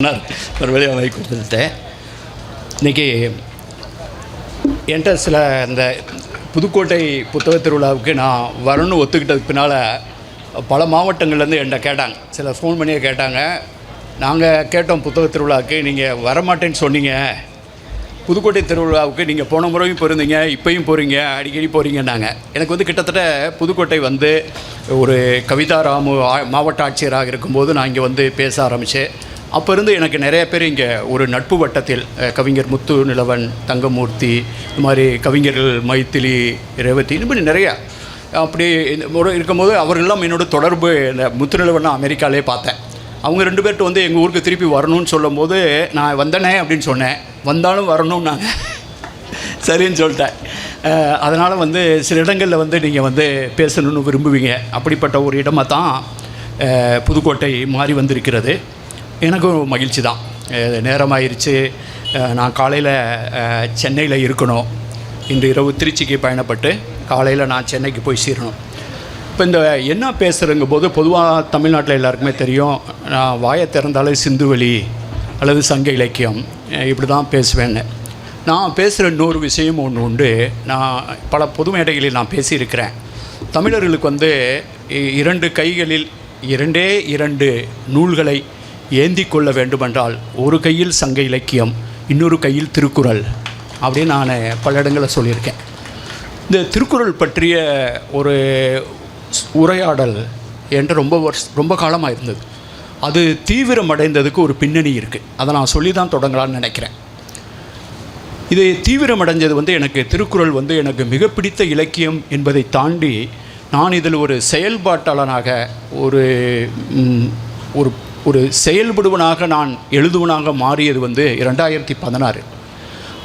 ஒரு வழியாக வாங்கி கொடுத்துட்டேன். இன்றைக்கி என்கிட்ட சில இந்த புதுக்கோட்டை புத்தக திருவிழாவுக்கு நான் வரணும்னு ஒத்துக்கிட்டதுக்கு பின்னால் பல மாவட்டங்கள்லேருந்து என்கிட்ட கேட்டாங்க, சில ஃபோன் பண்ணியே கேட்டாங்க. நாங்கள் கேட்டோம், புத்தக திருவிழாவுக்கு நீங்கள் வரமாட்டேன்னு சொன்னீங்க, புதுக்கோட்டை திருவிழாவுக்கு நீங்கள் போன முறையும் போயிருந்தீங்க, இப்போயும் போகிறீங்க, அடிக்கடி போகிறீங்கன்னாங்க. எனக்கு கிட்டத்தட்ட புதுக்கோட்டை ஒரு கவிதா ராமு மாவட்ட ஆட்சியராக இருக்கும்போது நான் இங்கே பேச ஆரம்பித்தேன். அப்போ இருந்து எனக்கு நிறைய பேர் இங்கே ஒரு நட்பு வட்டத்தில் கவிஞர் முத்து நிலவன், தங்கமூர்த்தி, இந்த மாதிரி கவிஞர்கள் மைத்திலி, ரேவதி, இந்த மாதிரி நிறையா அப்படி இருக்கும்போது அவர்களெல்லாம் என்னோட தொடர்பு. இந்த முத்து நிலவன் அமெரிக்காலே பார்த்தேன். அவங்க 2 பேர்கிட்ட எங்கள் ஊருக்கு திருப்பி வரணும்னு சொல்லும் போது நான் வந்தனே அப்படின்னு சொன்னேன். வந்தாலும் வரணும் நாங்கள் சரின்னு சொல்லிட்டேன். அதனால் சில இடங்களில் நீங்கள் பேசணுன்னு விரும்புவீங்க. அப்படிப்பட்ட ஒரு இடமாக தான் புதுக்கோட்டை மாறி வந்திருக்கிறது. எனக்கும் மகிழ்ச்சி தான். நேரமாயிருச்சு, நான் காலையில் சென்னையில் இருக்கணும். இன்று இரவு திருச்சிக்கு பயணப்பட்டு காலையில் நான் சென்னைக்கு போய் சேரணும். இப்போ இந்த என்ன பேசுகிறங்க போது பொதுவாக தமிழ்நாட்டில் எல்லாருக்குமே தெரியும், நான் வாயை திறந்தாலே சிந்துவெளி அல்லது சங்க இலக்கியம் இப்படி தான் பேசுவேன்னு. நான் பேசுகிற இன்னொரு விஷயம் ஒன்று உண்டு. நான் பல பொது மேடைகளில் நான் பேசியிருக்கிறேன். தமிழர்களுக்கு 2 கைகளில் 2 நூல்களை ஏந்தி கொள்ள வேண்டுமென்றால் ஒரு கையில் சங்க இலக்கியம், இன்னொரு கையில் திருக்குறள் அப்படின்னு நான் பல இடங்களில் சொல்லியிருக்கேன். இந்த திருக்குறள் பற்றிய ஒரு உரையாடல் என்று ரொம்ப காலமாக இருந்தது. அது தீவிரமடைந்ததுக்கு ஒரு பின்னணி இருக்குது. அதை நான் சொல்லி தான் தொடங்கலான்னு நினைக்கிறேன். இது தீவிரமடைஞ்சது எனக்கு திருக்குறள் எனக்கு மிக பிடித்த இலக்கியம் என்பதை தாண்டி நான் இதில் ஒரு செயல்பாட்டாளனாக ஒரு செயல்படுவனாக நான் எழுதுவனாக மாறியது 2016.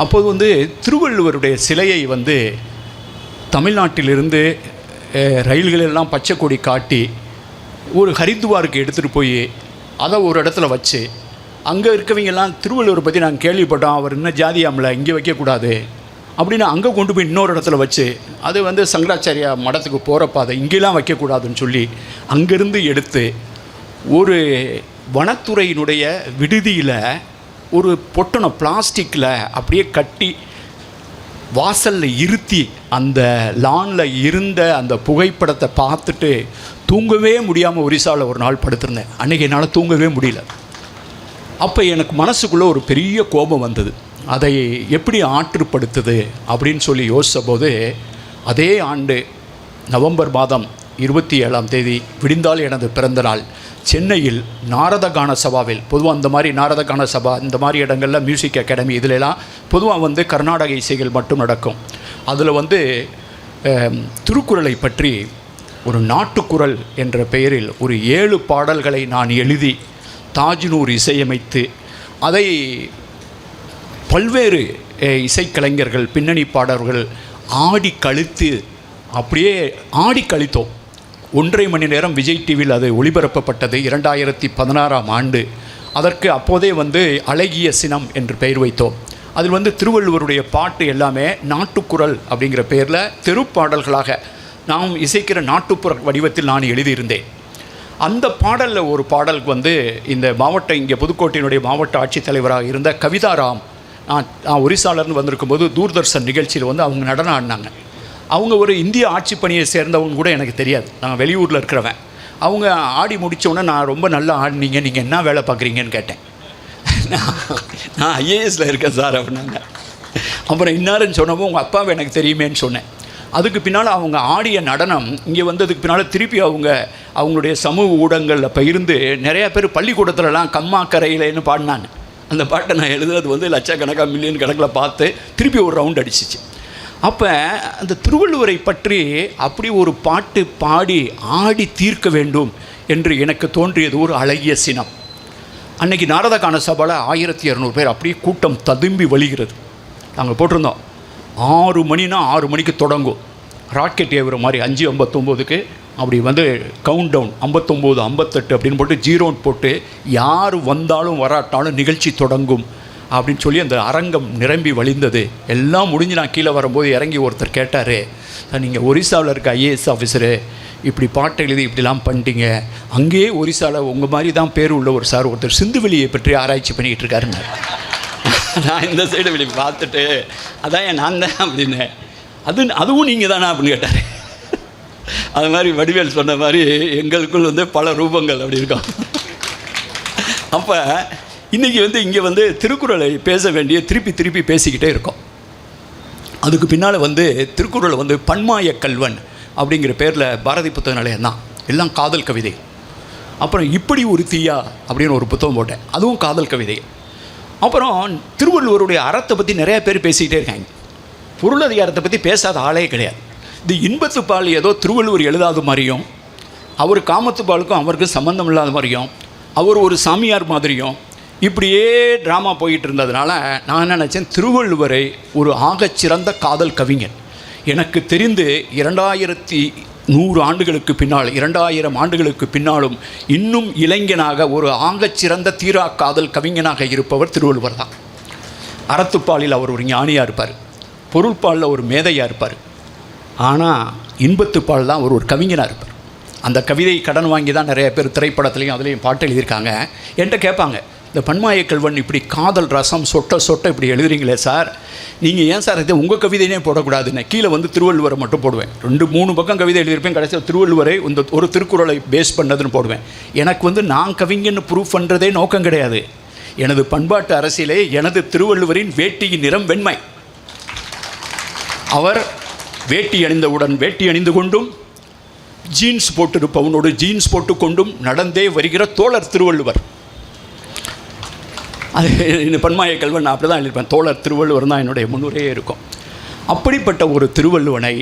அப்போது திருவள்ளுவருடைய சிலையை தமிழ்நாட்டிலிருந்து ரயில்களெல்லாம் பச்சை கொடி காட்டி ஒரு ஹரித்துவாருக்கு எடுத்துகிட்டு போய் அதை ஒரு இடத்துல வச்சு, அங்கே இருக்கவங்கெல்லாம் திருவள்ளுவரை பற்றி நாங்கள் கேள்விப்பட்டோம், அவர் இன்னும் ஜாதியாமல இங்கே வைக்கக்கூடாது அப்படின்னு அங்கே கொண்டு போய் இன்னொரு இடத்துல வச்சு, அது சங்கராச்சாரியா மடத்துக்கு போகிறப்ப அதை இங்கெல்லாம் வைக்கக்கூடாதுன்னு சொல்லி அங்கேருந்து எடுத்து ஒரு வனத்துறையினுடைய விடுதியில் ஒரு பொட்டணம் பிளாஸ்டிக்கில் அப்படியே கட்டி வாசலில் இருத்தி அந்த லானில் இருந்த அந்த புகைப்படத்தை பார்த்துட்டு தூங்கவே முடியாமல் ஒரிசாவில் ஒரு நாள் படுத்திருந்தேன். அன்றைக்கி என்னால் தூங்கவே முடியல. அப்போ எனக்கு மனசுக்குள்ளே ஒரு பெரிய கோபம் வந்தது. அதை எப்படி ஆற்றுப்படுத்துது அப்படின்னு சொல்லி யோசித்த போது, அதே ஆண்டு நவம்பர் மாதம் 27ஆம் தேதி விடிந்தால் எனது பிறந்த நாள் சென்னையில் நாரத கான சபாவில், பொதுவாக இந்த மாதிரி நாரத கான சபா இந்த மாதிரி இடங்களில் மியூசிக் அகாடமி இதிலெல்லாம் பொதுவாக கர்நாடக இசைகள் மட்டும் நடக்கும். அதில் திருக்குறளை பற்றி ஒரு நாட்டுக்குறள் என்ற பெயரில் ஒரு 7 பாடல்களை நான் எழுதி தாஜ்னூர் இசையமைத்து அதை பல்வேறு இசைக்கலைஞர்கள், பின்னணி பாடல்கள் ஆடி கழித்து அப்படியே ஆடி கழித்தோம். 1.5 மணி நேரம் விஜய் டிவியில் அது ஒளிபரப்பப்பட்டது 2016ஆம் ஆண்டு. அதற்கு அப்போதே அழகிய சினம் என்று பெயர் வைத்தோம். அதில் திருவள்ளுவருடைய பாட்டு எல்லாமே நாட்டுக்குறள் அப்படிங்கிற பெயரில் தெருப்பாடல்களாக நாம் இசைக்கிற நாட்டுப்புற வடிவத்தில் நான் எழுதியிருந்தேன். அந்த பாடலில் ஒரு பாடலுக்கு இந்த இங்கே புதுக்கோட்டையினுடைய மாவட்ட ஆட்சித்தலைவராக இருந்த கவிதா ராம், நான் ஒரிசாலர்னு வந்திருக்கும்போது தூர்தர்ஷன் நிகழ்ச்சியில் அவங்க நடனம் ஆடினாங்க. அவங்க ஒரு இந்திய ஆட்சி பணியை சேர்ந்தவங்க கூட எனக்கு தெரியாது, நான் வெளியூரில் இருக்கிறவன். அவங்க ஆடி முடித்தோடனே நான் ரொம்ப நல்லா ஆடினீங்க, நீங்கள் என்ன வேலை பார்க்குறீங்கன்னு கேட்டேன். நான் ஐஏஎஸில் இருக்கேன் சார் அப்படின்னாங்க. அப்புறம் இன்னாருன்னு சொன்னப்போ உங்கள் அப்பாவை எனக்கு தெரியுமேன்னு சொன்னேன். அதுக்கு பின்னால் அவங்க ஆடிய நடனம் இங்கே வந்ததுக்கு பின்னால் திருப்பி அவங்களுடைய சமூக ஊடகங்களில் பகிர்ந்து நிறையா பேர் பள்ளிக்கூடத்துலலாம் கம்மா கரையிலேன்னு பாடினாங்க. அந்த பாட்டை நான் எழுதுறது லட்சக்கணக்காக மில்லியன் கணக்கில் பார்த்து திருப்பி ஒரு ரவுண்ட் அடிச்சிச்சு. அப்போ அந்த திருவள்ளுவரை பற்றி அப்படி ஒரு பாட்டு பாடி ஆடி தீர்க்க வேண்டும் என்று எனக்கு தோன்றியது ஒரு அழகிய சினம். அன்றைக்கி நாரத கான சபாவில் 1200 பேர் அப்படியே கூட்டம் ததும்பி வழிகிறது. நாங்கள் போட்டிருந்தோம் 6 மணினா 6 மணிக்கு தொடங்கும், ராக்கெட் ஏவுற மாதிரி 5:59க்கு அப்படி கவுண்ட் டவுன் 59, 58 அப்படின்னு போட்டு 0 போட்டு யார் வந்தாலும் வராட்டாலும் நிகழ்ச்சி தொடங்கும் அப்படின்னு சொல்லி அந்த அரங்கம் நிரம்பி வழிந்தது. எல்லாம் முடிஞ்சு நான் கீழே வரும்போது இறங்கி ஒருத்தர் கேட்டார், நீங்கள் ஒரிசாவில் இருக்க ஐஏஎஸ் ஆஃபீஸரு, இப்படி பாட்டு எழுதி இப்படிலாம் பண்ணிட்டீங்க, அங்கேயே ஒரிசாவில் உங்கள் மாதிரி தான் பேர் உள்ள ஒரு சார் ஒருத்தர் சிந்துவெளியை பற்றி ஆராய்ச்சி பண்ணிகிட்டு இருக்காருன்னு. நான் இந்த சைடு வெளியே பார்த்துட்டு அதான் நான் தான் அப்படின்னு, அதுவும் நீங்கள் தானே அப்படின்னு கேட்டார். அது மாதிரி வடிவேல் சொன்ன மாதிரி எங்களுக்குள் வந்து பல ரூபங்கள் அப்படி இருக்கும். அப்போ இன்றைக்கி வந்து இங்கே வந்து திருக்குறளை பேச வேண்டிய திருப்பி பேசிக்கிட்டே இருக்கோம். அதுக்கு பின்னால் வந்து திருக்குறளை வந்து பன்மாய கல்வன் அப்படிங்கிற பேரில் பாரதி புத்தக நிலையம் தான், எல்லாம் காதல் கவிதை. அப்புறம் இப்படி ஒரு தீயா அப்படின்னு ஒரு புத்தகம் போட்டேன், அதுவும் காதல் கவிதை. அப்புறம் திருவள்ளுவருடைய அறத்தை பற்றி நிறையா பேர் பேசிக்கிட்டே இருக்காங்க. பொருளதிகாரத்தை பற்றி பேசாத ஆளே கிடையாது. இது இன்பத்துப்பால் ஏதோ திருவள்ளுவர் எழுதாத மாதிரியும், அவர் காமத்துப்பாலுக்கும் அவருக்கும் சம்மந்தம் இல்லாத மாதிரியும், அவர் ஒரு சாமியார் மாதிரியும் இப்படியே ட்ராமா போயிட்டு இருந்ததுனால நான் என்ன நினச்சேன், திருவள்ளுவரை ஒரு ஆகச்சிறந்த காதல் கவிஞன், எனக்கு தெரிந்து 2100 ஆண்டுகளுக்கு பின்னால் 2000 ஆண்டுகளுக்கு பின்னாலும் இன்னும் இளைஞனாக ஒரு ஆகச்சிறந்த தீரா காதல் கவிஞனாக இருப்பவர் திருவள்ளுவர் தான். அறத்துப்பாலில் அவர் ஒரு ஞானியாக இருப்பார், பொருள்பாலில் ஒரு மேதையாக இருப்பார், ஆனால் இன்பத்துப்பால் தான் அவர் ஒரு கவிஞனாக இருப்பார். அந்த கவிதை கடன் வாங்கி தான் நிறைய பேர் திரைப்படத்துலேயும் அதுலேயும் பாட்டு எழுதியிருக்காங்க. என்கிட்ட கேட்பாங்க, இந்த பன்மாய கல்வன் இப்படி காதல் ரசம் சொட்ட இப்படி எழுதுறீங்களே சார், நீங்கள் ஏன் சார் இதை உங்கள் கவிதையே போடக்கூடாதுன்னு. கீழே வந்து திருவள்ளுவரை மட்டும் போடுவேன், 2-3 பக்கம் கவிதை எழுதியிருப்பேன், கடைசியில் திருவள்ளுவரை இந்த ஒரு திருக்குறளை பேஸ் பண்ணதுன்னு போடுவேன். எனக்கு வந்து நான் கவிஞன்னு ப்ரூஃப் பண்ணுறதே நோக்கம் கிடையாது. எனது பண்பாட்டு அரசியலே எனது திருவள்ளுவரின் வேட்டியின் நிறம் வெண்மை. அவர் வேட்டி அணிந்தவுடன் வேட்டி அணிந்து கொண்டும் ஜீன்ஸ் போட்டிருப்பவனோடு ஜீன்ஸ் போட்டு கொண்டும் நடந்தே வருகிற தோழர் திருவள்ளுவர். அது இந்த பன்மாய கல்வன் நான் அப்படி தான் எழுதியிருப்பேன், தோழர் திருவள்ளுவர் தான் என்னுடைய முன்னுரையே இருக்கும். அப்படிப்பட்ட ஒரு திருவள்ளுவனை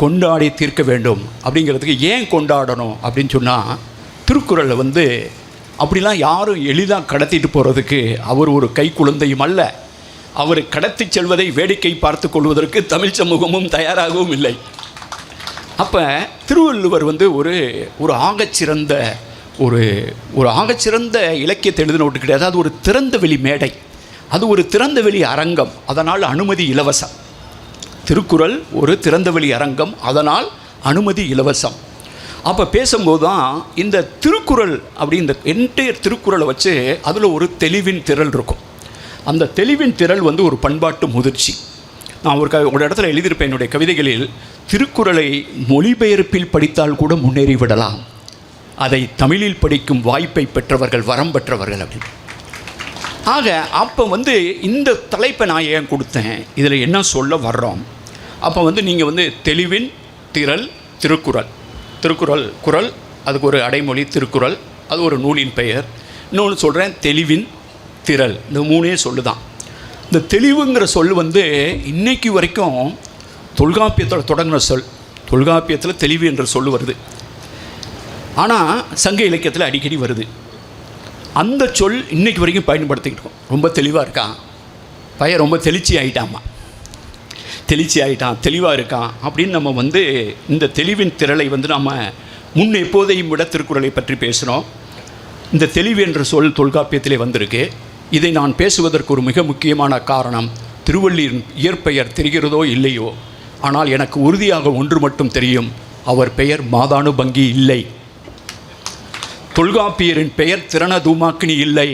கொண்டாடி தீர்க்க வேண்டும். அப்படிங்கிறதுக்கு ஏன் கொண்டாடணும் அப்படின்னு சொன்னால், திருக்குறளை வந்து அப்படிலாம் யாரும் எளிதாக கடத்திட்டு போகிறதுக்கு அவர் ஒரு கை குழந்தையும் அல்ல. அவர் கடத்தி செல்வதை வேடிக்கை பார்த்து கொள்வதற்கு தமிழ் சமூகமும் தயாராகவும் இல்லை. அப்போ திருவள்ளுவர் வந்து ஒரு ஆகச்சிறந்த ஒரு ஆகச்சிறந்த இலக்கியத்தை எழுதினோட்டு கிடையாது. அது ஒரு திறந்தவெளி மேடை, அது ஒரு திறந்தவெளி அரங்கம், அதனால் அனுமதி இலவசம். திருக்குறள் ஒரு திறந்தவெளி அரங்கம், அதனால் அனுமதி இலவசம். அப்போ பேசும்போது தான் இந்த திருக்குறள் அப்படி இந்த என்டையர் திருக்குறளை வச்சு அதில் ஒரு தெளிவின் திரள் இருக்கும். அந்த தெளிவின் திரள் வந்து ஒரு பண்பாட்டு முதிர்ச்சி. நான் ஒரு இடத்துல எழுதியிருப்பேன் என்னுடைய கவிதைகளில், திருக்குறளை மொழிபெயர்ப்பில் படித்தால் கூட முன்னேறி விடலாம், அதை தமிழில் படிக்கும் வாய்ப்பை பெற்றவர்கள் வரம் பெற்றவர்கள் அப்படின்னு. ஆக அப்போ வந்து இந்த தலைப்பை நான் ஏன் கொடுத்தேன், இதில் என்ன சொல்ல வர்றோம். அப்போ வந்து நீங்கள் வந்து தெளிவின் திரள் திருக்குறள் குறள், அதுக்கு ஒரு அடைமொழி திருக்குறள், அது ஒரு நூலின் பெயர். இன்னொன்று சொல்கிறேன், தெளிவின் திரள், இந்த 3 சொல்லுதான். இந்த தெளிவுங்கிற சொல் வந்து இன்னைக்கு வரைக்கும் தொல்காப்பியத்தில் தொடங்கின சொல். தொல்காப்பியத்தில் தெளிவு என்ற சொல் வருது, ஆனால் சங்க இலக்கியத்தில் அடிக்கடி வருது. அந்த சொல் இன்றைக்கு வரைக்கும் பயன்படுத்திக்கிட்டு இருக்கோம். ரொம்ப தெளிவாக இருக்கான் பையன், ரொம்ப தெளிச்சி ஆகிட்டான், தெளிவாக இருக்கான் அப்படின்னு நம்ம வந்து இந்த தெளிவின் திரளை வந்து நம்ம முன் எப்போதையும் விட திருக்குறளை பற்றி பேசுகிறோம். இந்த தெளிவு என்ற சொல் தொல்காப்பியத்திலே வந்திருக்கு. இதை நான் பேசுவதற்கு ஒரு மிக முக்கியமான காரணம், திருவள்ளுவரின் இயற்பெயர் தெரிகிறதோ இல்லையோ, ஆனால் எனக்கு உறுதியாக ஒன்று மட்டும் தெரியும், அவர் பெயர் மாதானுபங்கி இல்லை. தொல்காப்பியரின் பெயர் திரணதூமாக்கினி இல்லை.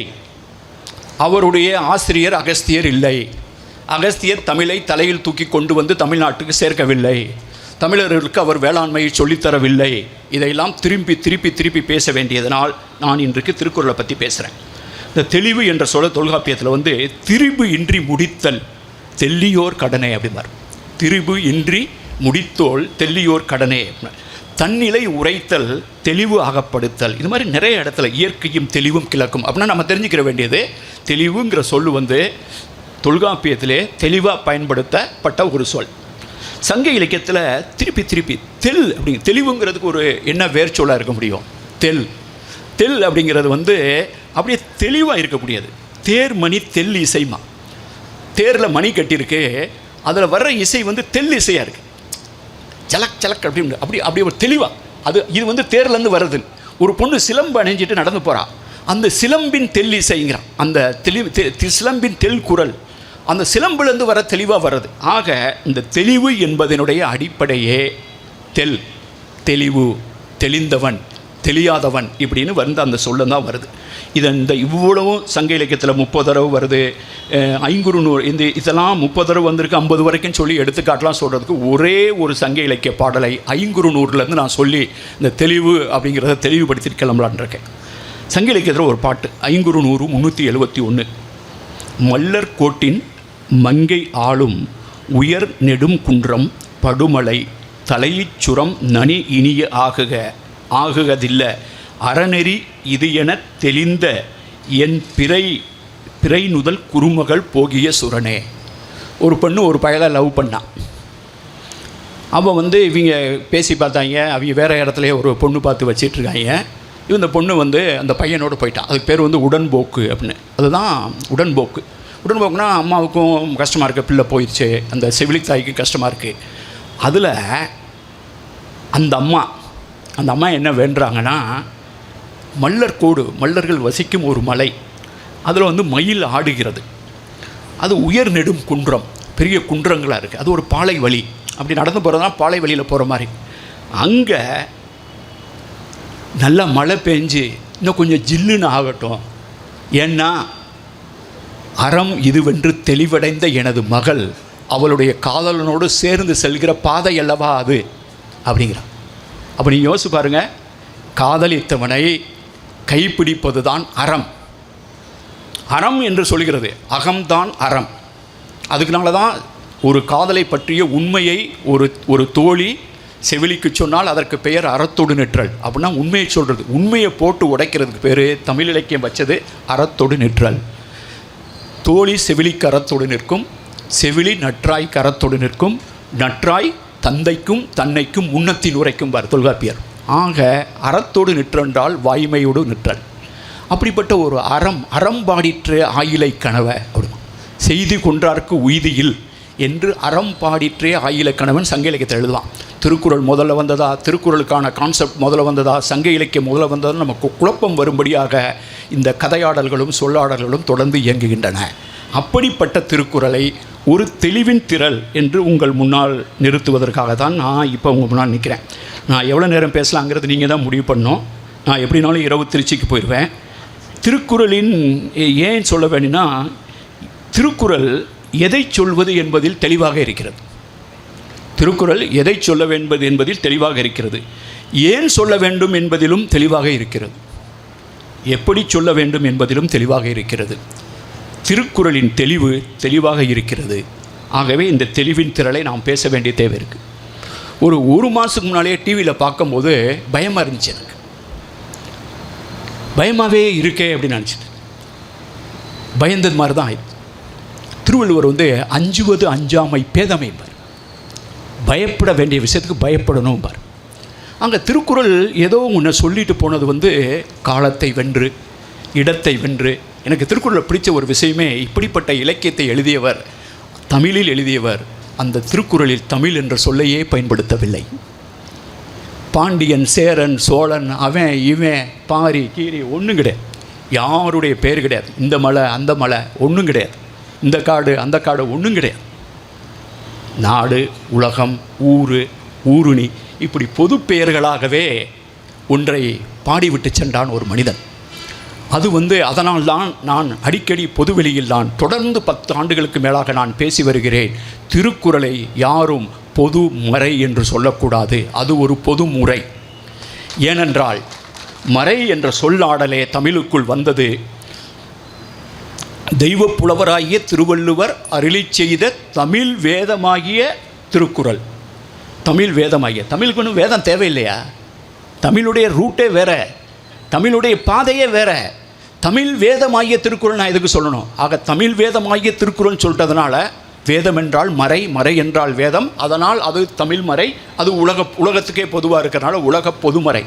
அவருடைய ஆசிரியர் அகஸ்தியர் இல்லை. அகஸ்தியர் தமிழை தலையில் தூக்கி கொண்டு வந்து தமிழ்நாட்டுக்கு சேர்க்கவில்லை. தமிழர்களுக்கு அவர் வேளாண்மையை சொல்லித்தரவில்லை. இதையெல்லாம் திருப்பி பேச வேண்டியதனால் நான் இன்றைக்கு திருக்குறளை பற்றி பேசுகிறேன். இந்த தெளிவு என்ற சொல்ல தொல்காப்பியத்தில் வந்து திரிபு இன்றி முடித்தல் தெல்லியோர் கடனே அப்படிம்பார். திரிபு இன்றி முடித்தோல் தெல்லியோர் கடனே, தன்னிலை உரைத்தல் தெளிவு அகப்படுத்தல். இது மாதிரி நிறைய இடத்துல இயற்கையும் தெளிவும் கிழக்கும் அப்படின்னா நம்ம தெரிஞ்சுக்கிற வேண்டியது, தெளிவுங்கிற சொல் வந்து தொல்காப்பியத்திலே தெளிவாக பயன்படுத்தப்பட்ட ஒரு சொல். சங்க இலக்கியத்தில் திருப்பி தெல் அப்படிங்க, தெளிவுங்கிறதுக்கு ஒரு என்ன வேர் சொல்லாக இருக்க முடியும், தெல் அப்படிங்கிறது வந்து அப்படியே தெளிவாக இருக்கக்கூடியது. தேர் மணி தெல் இசைமா, தேரில் மணி கட்டியிருக்கு, அதில் வர்ற இசை வந்து தெல் இசையாக இருக்குது, ஜலக் அப்படி ஒரு தெளிவாக. இது வந்து தேர்லேருந்து வருது. ஒரு பொண்ணு சிலம்பு அணிஞ்சிட்டு நடந்து போகிறா, அந்த சிலம்பின் தெல்லிசைங்கிறான். அந்த சிலம்பின் தெல் குரல் அந்த சிலம்பிலிருந்து வர தெளிவாக வருது. ஆக இந்த தெளிவு என்பதனுடைய அடிப்படையே தெளிவு, தெளிந்தவன், தெளியாதவன் இப்படின்னு வந்து அந்த சொல்லந்தான் வருது. இந்த இவ்வளவும் சங்க இலக்கியத்தில் 30 தடவை வருது. ஐங்குறுநூறு இதெல்லாம் 30 தடவை வந்திருக்கு, 50 வரைக்கும் சொல்லி எடுத்துக்காட்டலாம் சொல்கிறதுக்கு ஒரே ஒரு சங்க இலக்கிய பாடலை ஐங்குறுநூறுலேருந்து நான் சொல்லி இந்த தெளிவு அப்படிங்கிறத தெளிவுபடுத்திட்டு கிளம்பலான் இருக்கேன். சங்க இலக்கியத்தில் ஒரு பாட்டு ஐங்குறுநூறு 371. மல்லர் கோட்டின் மங்கை ஆளும் உயர் நெடும் குன்றம் படுமலை தலையிச் சுரம் நனி இனிய ஆகுகதில்ல அறநெறி இது எனத் தெளிந்த என் பிறை நுதல் குறுமகள் போகிய சுரனே. ஒரு பெண்ணு ஒரு பயலை லவ் பண்ணான். அவன் வந்து இவங்க பேசி பார்த்தாங்க, அவங்க வேறு இடத்துலையே ஒரு பொண்ணு பார்த்து வச்சிட்ருக்காங்க. இந்த பொண்ணு வந்து அந்த பையனோடு போயிட்டான். அதுக்கு பேர் வந்து உடன்போக்கு அப்படின்னு. அதுதான் உடன்போக்குனா அம்மாவுக்கும் கஷ்டமாக இருக்குது, பிள்ளை போயிடுச்சு, அந்த செவிலி தாய்க்கு கஷ்டமாக இருக்குது. அதில் அந்த அம்மா என்ன வேண்டுறாங்கன்னா, மல்லர்கள் வசிக்கும் ஒரு மலை, அதில் வந்து மயில் ஆடுகிறது. அது உயர் நெடும் குன்றம், பெரிய குன்றங்களாக இருக்குது. அது ஒரு பாலை வழி, அப்படி நடந்து போகிறதுனா பாலை வழியில் போகிற மாதிரி. அங்கே நல்லா மழை பெஞ்சு இன்னும் கொஞ்சம் ஜில்லுன்னு ஆகட்டும், ஏன்னா அறம் இதுவென்று தெளிவடைந்த எனது மகள் அவளுடைய காதலனோடு சேர்ந்து செல்கிற பாதை அல்லவா அது அப்படிங்கிறான். அப்போ நீங்கள் யோசிச்சு பாருங்கள், காதலித்தவனை கைப்பிடிப்பது தான் அறம் என்று சொல்கிறது. அகம்தான் அறம். அதுக்குனால தான் ஒரு காதலை பற்றிய உண்மையை ஒரு தோழி செவிலிக்கு சொன்னால் அதற்கு பெயர் அறத்தொடு நிற்றல். அப்படின்னா உண்மையை சொல்கிறது, உண்மையை போட்டு உடைக்கிறதுக்கு பேர் தமிழ் இலக்கியம் வச்சது அறத்தொடு நிற்றல். தோழி செவிலிக்கு அறத்தோடு நிற்கும், செவிலி நற்றாய்க்கு அறத்தோடு நிற்கும், நற்றாய் தந்தைக்கும் தன்னைக்கும் உண்ணத்தின் உரைக்கும் பார் தொல்காப்பியர். ஆக அறத்தோடு நிற்றென்றால் வாய்மையோடு நிற்றல். அப்படிப்பட்ட ஒரு அறம்பாடிற்று ஆயிலை கனவ அப்படிமா செய்தி கொன்றார்க்கு உய்தியில் என்று அறம்பாடிற்றே ஆயிலை கணவன் சங்க இலக்கியத்தை எழுதுவான். திருக்குறள் முதல்ல வந்ததா, திருக்குறளுக்கான கான்செப்ட் முதல்ல வந்ததா, சங்க இலக்கியம் முதல்ல வந்ததா, நமக்கு குழப்பம் வரும்படியாக இந்த கதையாடல்களும் சொல்லாடல்களும் தொடர்ந்து இயங்குகின்றன. அப்படிப்பட்ட திருக்குறளை ஒரு தெளிவின் திரள் என்று உங்கள் முன்னால் நிறுத்துவதற்காக தான் நான் இப்போ உங்கள் முன்னால் நிற்கிறேன். நான் எவ்வளோ நேரம் பேசலாங்கிறது நீங்கள் தான் முடிவு பண்ணோம். நான் எப்படினாலும் இரவு திருச்சிக்கு போயிடுவேன். திருக்குறளின் ஏன் சொல்ல வேணும்னா, திருக்குறள் எதை சொல்வது என்பதில் தெளிவாக இருக்கிறது. திருக்குறள் எதை சொல்ல வேண்டும் என்பதில் தெளிவாக இருக்கிறது. ஏன் சொல்ல வேண்டும் என்பதிலும் தெளிவாக இருக்கிறது. எப்படி சொல்ல வேண்டும் என்பதிலும் தெளிவாக இருக்கிறது. திருக்குறளின் தெளிவாக இருக்கிறது. ஆகவே இந்த தெளிவின் திரளை நாம் பேச வேண்டிய தேவை இருக்குது. ஒரு மாதத்துக்கு முன்னாலே டிவியில் பார்க்கும்போது பயமாக இருந்துச்சு. எனக்கு பயமாகவே இருக்கே அப்படின்னு நினச்சிட்டு பயந்தது மாதிரி தான் ஆயிடுச்சு. திருவள்ளுவர் வந்து அஞ்சுவது அஞ்சாமை பேதமை பார், பயப்பட வேண்டிய விஷயத்துக்கு பயப்படணும் பார். அங்கே திருக்குறள் ஏதோ ஒன்று சொல்லிட்டு போனது வந்து காலத்தை வென்று இடத்தை வென்று. எனக்கு திருக்குறளை பிடிச்ச ஒரு விஷயமே, இப்படிப்பட்ட இலக்கியத்தை எழுதியவர், தமிழில் எழுதியவர், அந்த திருக்குறளில் தமிழ் என்ற சொல்லையே பயன்படுத்தவில்லை. பாண்டியன், சேரன், சோழன், அவன் இவன், பாரி கீரி ஒன்றும் கிடையாது. யாருடைய பேர் கிடையாது. இந்த மலை அந்த மலை ஒன்றும் கிடையாது. இந்த காடு அந்த காடு ஒன்றும் கிடையாது. நாடு, உலகம், ஊருணி இப்படி பொது பெயர்களாகவே ஒன்றை பாடிவிட்டு சென்றான் ஒரு மனிதன். அது வந்து அதனால் தான் நான் அடிக்கடி பொதுவெளியில் நான் தொடர்ந்து 10 ஆண்டுகளுக்கு மேலாக நான் பேசி வருகிறேன். திருக்குறளை யாரும் பொது மறை என்று சொல்லக்கூடாது. அது ஒரு பொது முறை. ஏனென்றால் மறை என்ற சொல்லாடலே தமிழுக்குள் வந்தது தெய்வ புலவராகிய திருவள்ளுவர் அருளி செய்த தமிழ் வேதமாகிய திருக்குறள். தமிழ் வேதமாகிய, தமிழுக்கு ஒன்றும் வேதம் தேவையில்லையா? தமிழுடைய ரூட்டே வேறு, தமிழுடைய பாதையே வேறு. தமிழ் வேதமாகிய திருக்குறள் நான் எதுக்கு சொல்லணும்? ஆக தமிழ் வேதமாகிய திருக்குறள் சொல்லிட்டதுனால, வேதம் என்றால் மறை, மறை என்றால் வேதம், அதனால் அது தமிழ் மறை. அது உலகத்துக்கே பொதுவாக இருக்கிறனால உலக பொதுமறை.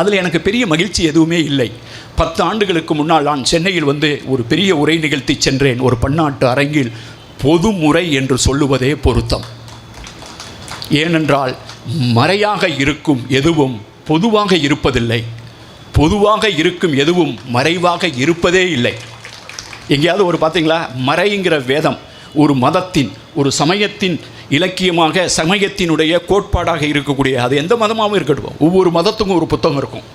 அதில் எனக்கு பெரிய மகிழ்ச்சி எதுவுமே இல்லை. 10 ஆண்டுகளுக்கு முன்னால் நான் சென்னையில் வந்து ஒரு பெரிய உரை நிகழ்த்தி சென்றேன். ஒரு பன்னாட்டு அரங்கில் பொதுமுறை என்று சொல்லுவதே பொருத்தம். ஏனென்றால் மறையாக இருக்கும் எதுவும் பொதுவாக இருப்பதில்லை. பொதுவாக இருக்கும் எதுவும் மறைவாக இருப்பதே இல்லை. எங்கேயாவது ஒரு பார்த்தீங்களா? மறைங்கிற வேதம் ஒரு மதத்தின், ஒரு சமயத்தின் இலக்கியமாக, சமயத்தினுடைய கோட்பாடாக இருக்கக்கூடிய, அது எந்த மதமாகவும் இருக்கட்டும், ஒவ்வொரு மதத்துக்கும் ஒரு புத்தகம் இருக்கும்.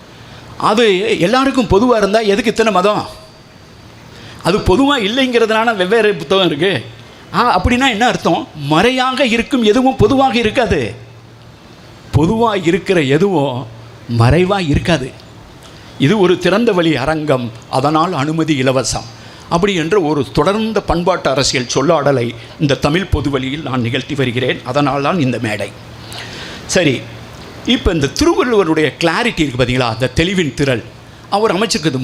அது எல்லாருக்கும் பொதுவாக இருந்தால் எதுக்கு இத்தனை மதம்? அது பொதுவாக இல்லைங்கிறதுனால வெவ்வேறு புத்தகம் இருக்குது. அப்படின்னா என்ன அர்த்தம்? மறையாக இருக்கும் எதுவும் பொதுவாக இருக்காது. பொதுவாக இருக்கிற எதுவும் மறைவாக இருக்காது. இது ஒரு திறந்த வழி அரங்கம், அதனால் அனுமதி இலவசம். அப்படி என்ற ஒரு தொடர்ந்த பண்பாட்டு அரசியல் சொல்லாடலை இந்த தமிழ் பொதுவெளியில் நான் நிகழ்த்தி வருகிறேன். அதனால் தான் இந்த மேடை. சரி, இப்போ இந்த திருவள்ளுவருடைய கிளாரிட்டி இருக்குது பார்த்தீங்களா, அந்த தெளிவின் திரள். அவர் அமைச்சிருக்கிறது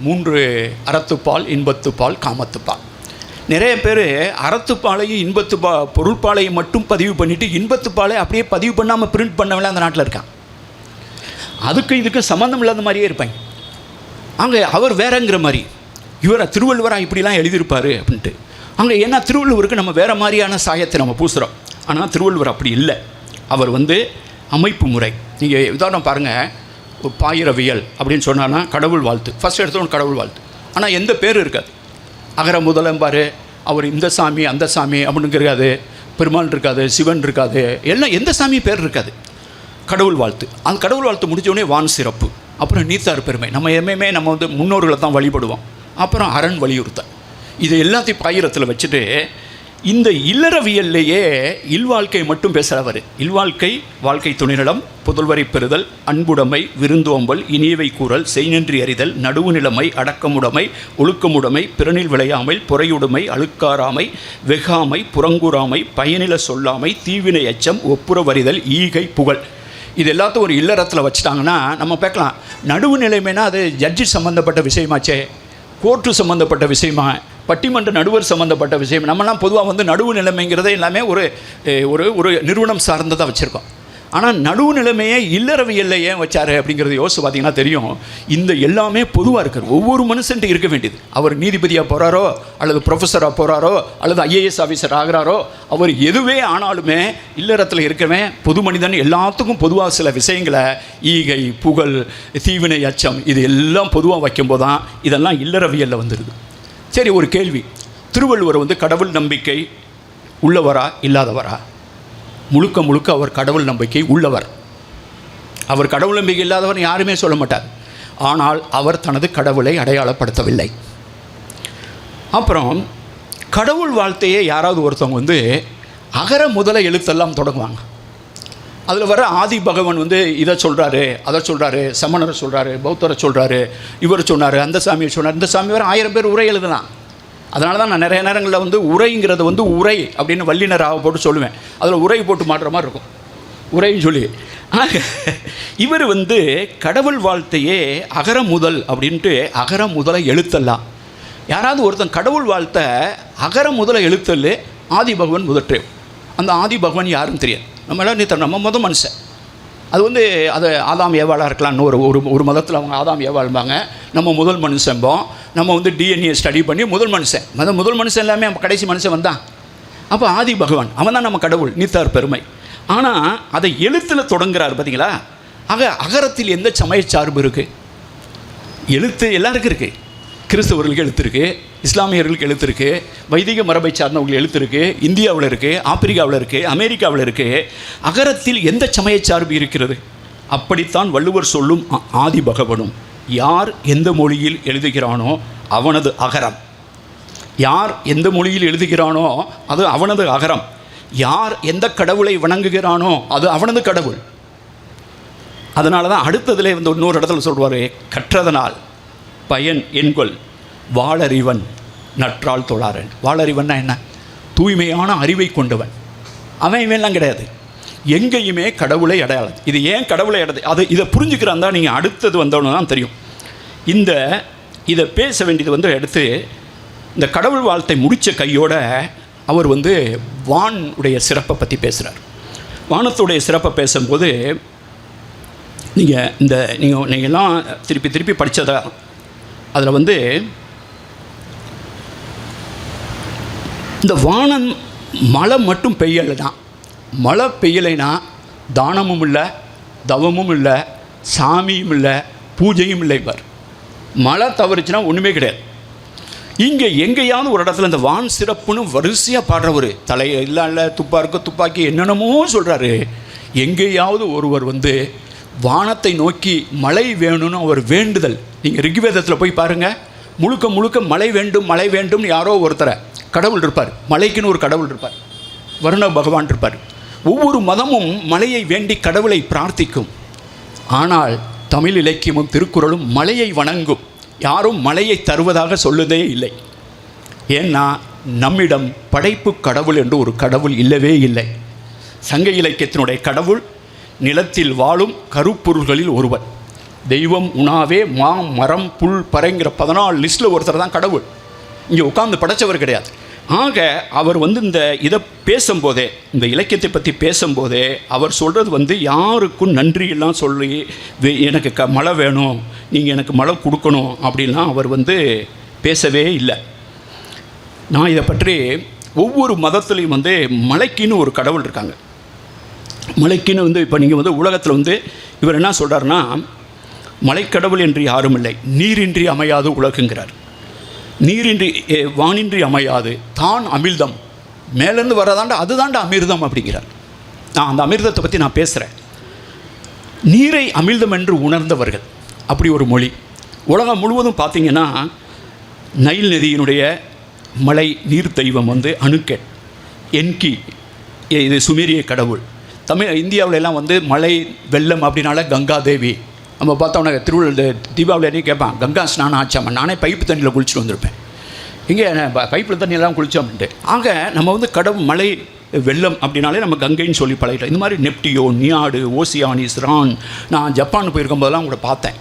மூன்று அறத்துப்பால், இன்பத்துப்பால், காமத்துப்பால். நிறைய பேர் அறத்துப்பாலையும் பொருள்பாலையும் மட்டும் பதிவு பண்ணிவிட்டு இன்பத்துப்பாலை அப்படியே பதிவு பண்ணாமல் பிரிண்ட் பண்ணவங்களே அந்த நாட்டில் இருக்கான். அதுக்கும் இதுக்கும் சம்மந்தம் இல்லாத மாதிரியே இருப்பாங்க. அங்கே அவர் வேறங்கிற மாதிரி, திருவள்ளுவராக இப்படிலாம் எழுதியிருப்பார் அப்படின்ட்டு. அங்கே ஏன்னா திருவள்ளுவருக்கு நம்ம வேறு மாதிரியான சாயத்தை நம்ம பூசுகிறோம். ஆனால் திருவள்ளுவர் அப்படி இல்லை. அவர் அமைப்பு முறை. நீங்கள் உதாரணம் பாருங்கள், பாயிரவியல் அப்படின்னு சொன்னான்னா கடவுள் வாழ்த்து, ஃபஸ்ட் எடுத்தோன்னு கடவுள் வாழ்த்து. ஆனால் எந்த பேர் இருக்காது. அகர முதலம்பார். அவர் இந்த சாமி அந்த சாமி அப்படின்னு இருக்காது, பெருமாள் இருக்காது, சிவன் இருக்காது, எல்லாம் எந்த சாமி பேர் இருக்காது. கடவுள் வாழ்த்து. அந்த கடவுள் வாழ்த்து முடித்தோடனே வான் சிறப்பு, அப்புறம் நீத்தார் பெருமை. நம்ம எப்பயுமே நம்ம முன்னோர்களை தான் வழிபடுவோம். அப்புறம் அரண் வலியுறுத்தல். இது எல்லாத்தையும் பாயிரத்தில் வச்சுட்டு இந்த இல்லறவியல்லையே இல்வாழ்க்கை மட்டும் பேசுகிறவர். இல்வாழ்க்கை, வாழ்க்கை துணைநலம், புதல்வரை பெறுதல், அன்புடைமை, விருந்தோம்பல், இனியவை கூறல், செய்நன்றி அறிதல், நடுவு நிலைமை, அடக்கமுடைமை, ஒழுக்கமுடைமை, பிறனில் விளையாமை, பொறையுடைமை, அழுக்காராமை, வெகாமை, புறங்கூறாமை, பயனில சொல்லாமை, தீவினை அச்சம், ஒப்புரவறிதல், ஈகை, புகழ். இது எல்லாத்தையும் ஒரு இல்லறத்தில் வச்சுட்டாங்கன்னா நம்ம பார்க்கலாம். நடுவு நிலைமைனா அது ஜட்ஜி சம்மந்தப்பட்ட விஷயமாச்சே, கோர்ட்டு சம்மந்தப்பட்ட விஷயமா, பட்டிமன்ற நடுவர் சம்மந்தப்பட்ட விஷயம். நம்மலாம் பொதுவாக நடுவு நிலைமைங்கிறத எல்லாமே ஒரு ஒரு நிறுவனம் சார்ந்ததாக வச்சுருக்கோம். ஆனால் நடுவு நிலைமையை இல்லறவியல்ல ஏன் வச்சார் அப்படிங்கிறது யோசிச்சு பார்த்தீங்கன்னா தெரியும். இந்த எல்லாமே பொதுவாக இருக்கிற ஒவ்வொரு மனுஷன்ட்டு இருக்க வேண்டியது. அவர் நீதிபதியாக போகிறாரோ, அல்லது ப்ரொஃபஸராக போகிறாரோ, அல்லது ஐஏஎஸ் ஆஃபீஸர் ஆகிறாரோ, அவர் எதுவே ஆனாலுமே இல்லறத்தில் இருக்கவே பொது மனிதன் எல்லாத்துக்கும் பொதுவாக சில விஷயங்களை, ஈகை, புகழ், தீவினை, அச்சம், இது எல்லாம் பொதுவாக வைக்கும்போது தான் இதெல்லாம் இல்லறவியலில் வந்துடுது. சரி, ஒரு கேள்வி. திருவள்ளுவர் கடவுள் நம்பிக்கை உள்ளவரா இல்லாதவரா? முழுக்க முழுக்க அவர் கடவுள் நம்பிக்கை உள்ளவர். அவர் கடவுள் நம்பிக்கை இல்லாதவர் யாருமே சொல்ல மாட்டார். ஆனால் அவர் தனது கடவுளை அடையாளப்படுத்தவில்லை. அப்புறம் கடவுள் வாழ்த்தையே யாராவது ஒருத்தவங்க அகர முதல எழுத்தெல்லாம் தொடங்குவாங்க. அதில் வர ஆதி பகவான் இதை சொல்கிறாரு, அதை சொல்கிறாரு, சமணரை சொல்கிறாரு, பௌத்தரை சொல்கிறாரு, இவர் சொன்னார், அந்த சாமியை சொன்னார், இந்த சாமி வர 1000 பேர் உரை எழுதலாம். அதனால தான் நான் நிறைய நேரங்களில் உரைங்கிறத உரை அப்படின்னு வல்லினராக போட்டு சொல்லுவேன். அதில் உரை போட்டு மாட்டுற மாதிரி இருக்கும், உரைன்னு சொல்லி. இவர் கடவுள் வாழ்த்தையே அகர முதல் அப்படின்ட்டு அகர முதல எழுத்தல்லாம். யாராவது ஒருத்தன் கடவுள் வாழ்த்த அகர முதல எழுத்தல் ஆதி பகவான் முதற்றே. அந்த ஆதி பகவான் யாருன்னு தெரியாது. நம்ம எல்லாம் நம்ம முதல் மனுஷன். அது அது ஆதாம் ஏவாளாக இருக்கலாம்னு ஒரு மதத்தில் அவங்க ஆதாம் ஏவாள்பாங்க. நம்ம முதல் மனுஷன்போம். நம்ம டிஎன்ஏ ஸ்டடி பண்ணி முதல் மனுஷன் எல்லாமே கடைசி மனுஷன் வந்தான். அப்போ ஆதி பகவான் அவன் தான் நம்ம கடவுள், நீத்தார் பெருமை. ஆனால் அதை எழுத்தில் தொடங்குறாரு பார்த்தீங்களா? அகரத்தில் எந்த சமய சார்பு இருக்குது? எழுத்து எல்லாருக்கும் இருக்குது. கிறிஸ்தவர்களுக்கு எழுத்து இருக்குது, இஸ்லாமியர்களுக்கு எழுத்து இருக்குது, வைதிக மரபை சார்ந்தவங்களுக்கு எழுத்து இருக்குது, இந்தியாவில் இருக்குது, ஆப்பிரிக்காவில் இருக்குது, அமெரிக்காவில் இருக்குது. அகரத்தில் எந்த சமய சார்பு இருக்கிறது? அப்படித்தான் வள்ளுவர் சொல்லும் ஆதி பகவனும். யார் எந்த மொழியில் எழுதுகிறானோ அவனது அகரம். யார் எந்த மொழியில் எழுதுகிறானோ அது அவனது அகரம். யார் எந்த கடவுளை வணங்குகிறானோ அது அவனது கடவுள். அதனால தான் அடுத்ததில் இன்னொரு இடத்துல சொல்வார், கற்றதனால் பயன் என்கொள் வாளறிவன் நற்றால் தொழாரன். வாளறிவன்னா என்ன? தூய்மையான அறிவை கொண்டவன். அவன் இவன்லாம் கிடையாது. எங்கேயுமே கடவுளை அடையாளம். இது ஏன் கடவுளை இதை புரிஞ்சுக்கிறான் தான் நீங்கள் அடுத்தது வந்தவொன்னு தான் தெரியும். இதை பேச வேண்டியது எடுத்து இந்த கடவுள் வாழ்த்தை முடித்த கையோட அவர் வான் உடைய சிறப்பை பற்றி பேசுகிறார். வானத்துடைய சிறப்பை பேசும்போது நீங்கள்லாம் திருப்பி படித்ததா அதில் இந்த வானம் மழை மட்டும் பெய்யலைனா, மழை பெய்யலைனா தானமும் இல்லை, தவமும் இல்லை, சாமியும் இல்லை, பூஜையும் இல்லைப்பார். மழை தவறுச்சுன்னா ஒன்றுமே கிடையாது. இங்கே எங்கேயாவது ஒரு இடத்துல இந்த வான் சிறப்புன்னு வரிசையாக பாடுறவர், தலையை இல்லை துப்பாருக்கு துப்பாக்கி என்னென்னமோ சொல்கிறாரு. எங்கேயாவது ஒருவர் வந்து வானத்தை நோக்கி மழை வேணும்னு அவர் வேண்டுதல், நீங்கள் ரிக்வேதத்தில் போய் பாருங்கள், முழுக்க முழுக்க மழை வேண்டும் மழை வேண்டும்னு யாரோ ஒருத்தரை கடவுள் இருப்பார், மழைக்குன்னு ஒரு கடவுள் இருப்பார், வருண பகவான் இருப்பார். ஒவ்வொரு மதமும் மழையை வேண்டி கடவுளை பிரார்த்திக்கும். ஆனால் தமிழ் இலக்கியமும் திருக்குறளும் மழையை வணங்கும். யாரும் மழையை தருவதாக சொல்லுதே இல்லை. ஏன்னா நம்மிடம் படைப்பு கடவுள் என்று ஒரு கடவுள் இல்லவே இல்லை. சங்க இலக்கியத்தினுடைய கடவுள் நிலத்தில் வாழும் கருப்பொருள்களில் ஒருவர். தெய்வம் உணாவே மா மரம் புல் பறைங்கிற 14 லிஸ்ட்டில் ஒருத்தர் தான் கடவுள். இங்கே உட்கார்ந்து படைத்தவர் கிடையாது. ஆக அவர் வந்து இந்த இதை பேசும்போதே, இந்த இலக்கியத்தை பற்றி பேசும்போதே அவர் சொல்கிறது வந்து யாருக்கும் நன்றியெல்லாம் சொல்லி எனக்கு மழை வேணும், நீங்கள் எனக்கு மழை கொடுக்கணும் அப்படின்லாம் அவர் வந்து பேசவே இல்லை. நான் இதை பற்றி ஒவ்வொரு மதத்துலேயும் வந்து மலைக்குன்னு ஒரு கடவுள் இருக்காங்க. மலைக்குன்னு வந்து இப்போ நீங்கள் வந்து உலகத்தில் வந்து இவர் என்ன சொல்கிறாருன்னா, மலைக்கடவுள் என்று யாரும் இல்லை, நீரின்றி அமையாது உலகுங்கிறார். நீரின்றி வானின்றி அமையாது தான் அமிர்தம், மேலேருந்து வரதாண்டா அதுதாண்டா அமிர்தம் அப்படிங்கிறார். நான் அந்த அமிர்தத்தை பற்றி நான் பேசுகிறேன். நீரை அமிர்தம் என்று உணர்ந்தவர்கள் அப்படி ஒரு மொழி. உலகம் முழுவதும் பார்த்திங்கன்னா நைல் நதியினுடைய மலை நீர் தெய்வம் வந்து அணுக்கெட், என்கி, இது சுமேரிய கடவுள். இந்தியாவில் எல்லாம் வந்து மழை வெள்ளம் அப்படின்னால கங்கா தேவி. நம்ம பார்த்தோம்னா திருவிழா தீபாவளி கேட்பான், கங்கா ஸ்நானம் ஆச்சாம, நானே பைப்பு தண்ணியில் குளிச்சுட்டு வந்திருப்பேன். இங்கே பைப்பில் தண்ணியெல்லாம் குளித்தோம்ன்ட்டு. ஆக நம்ம வந்து கடவுள் மழை வெள்ளம் அப்படின்னாலே நம்ம கங்கைன்னு சொல்லி பழகிட்டோம். இந்த மாதிரி நெப்டியோ, நியாடு, ஓசியானிஸ், ரான், நான் ஜப்பான் போயிருக்கும் போதெல்லாம் கூட பார்த்தேன்.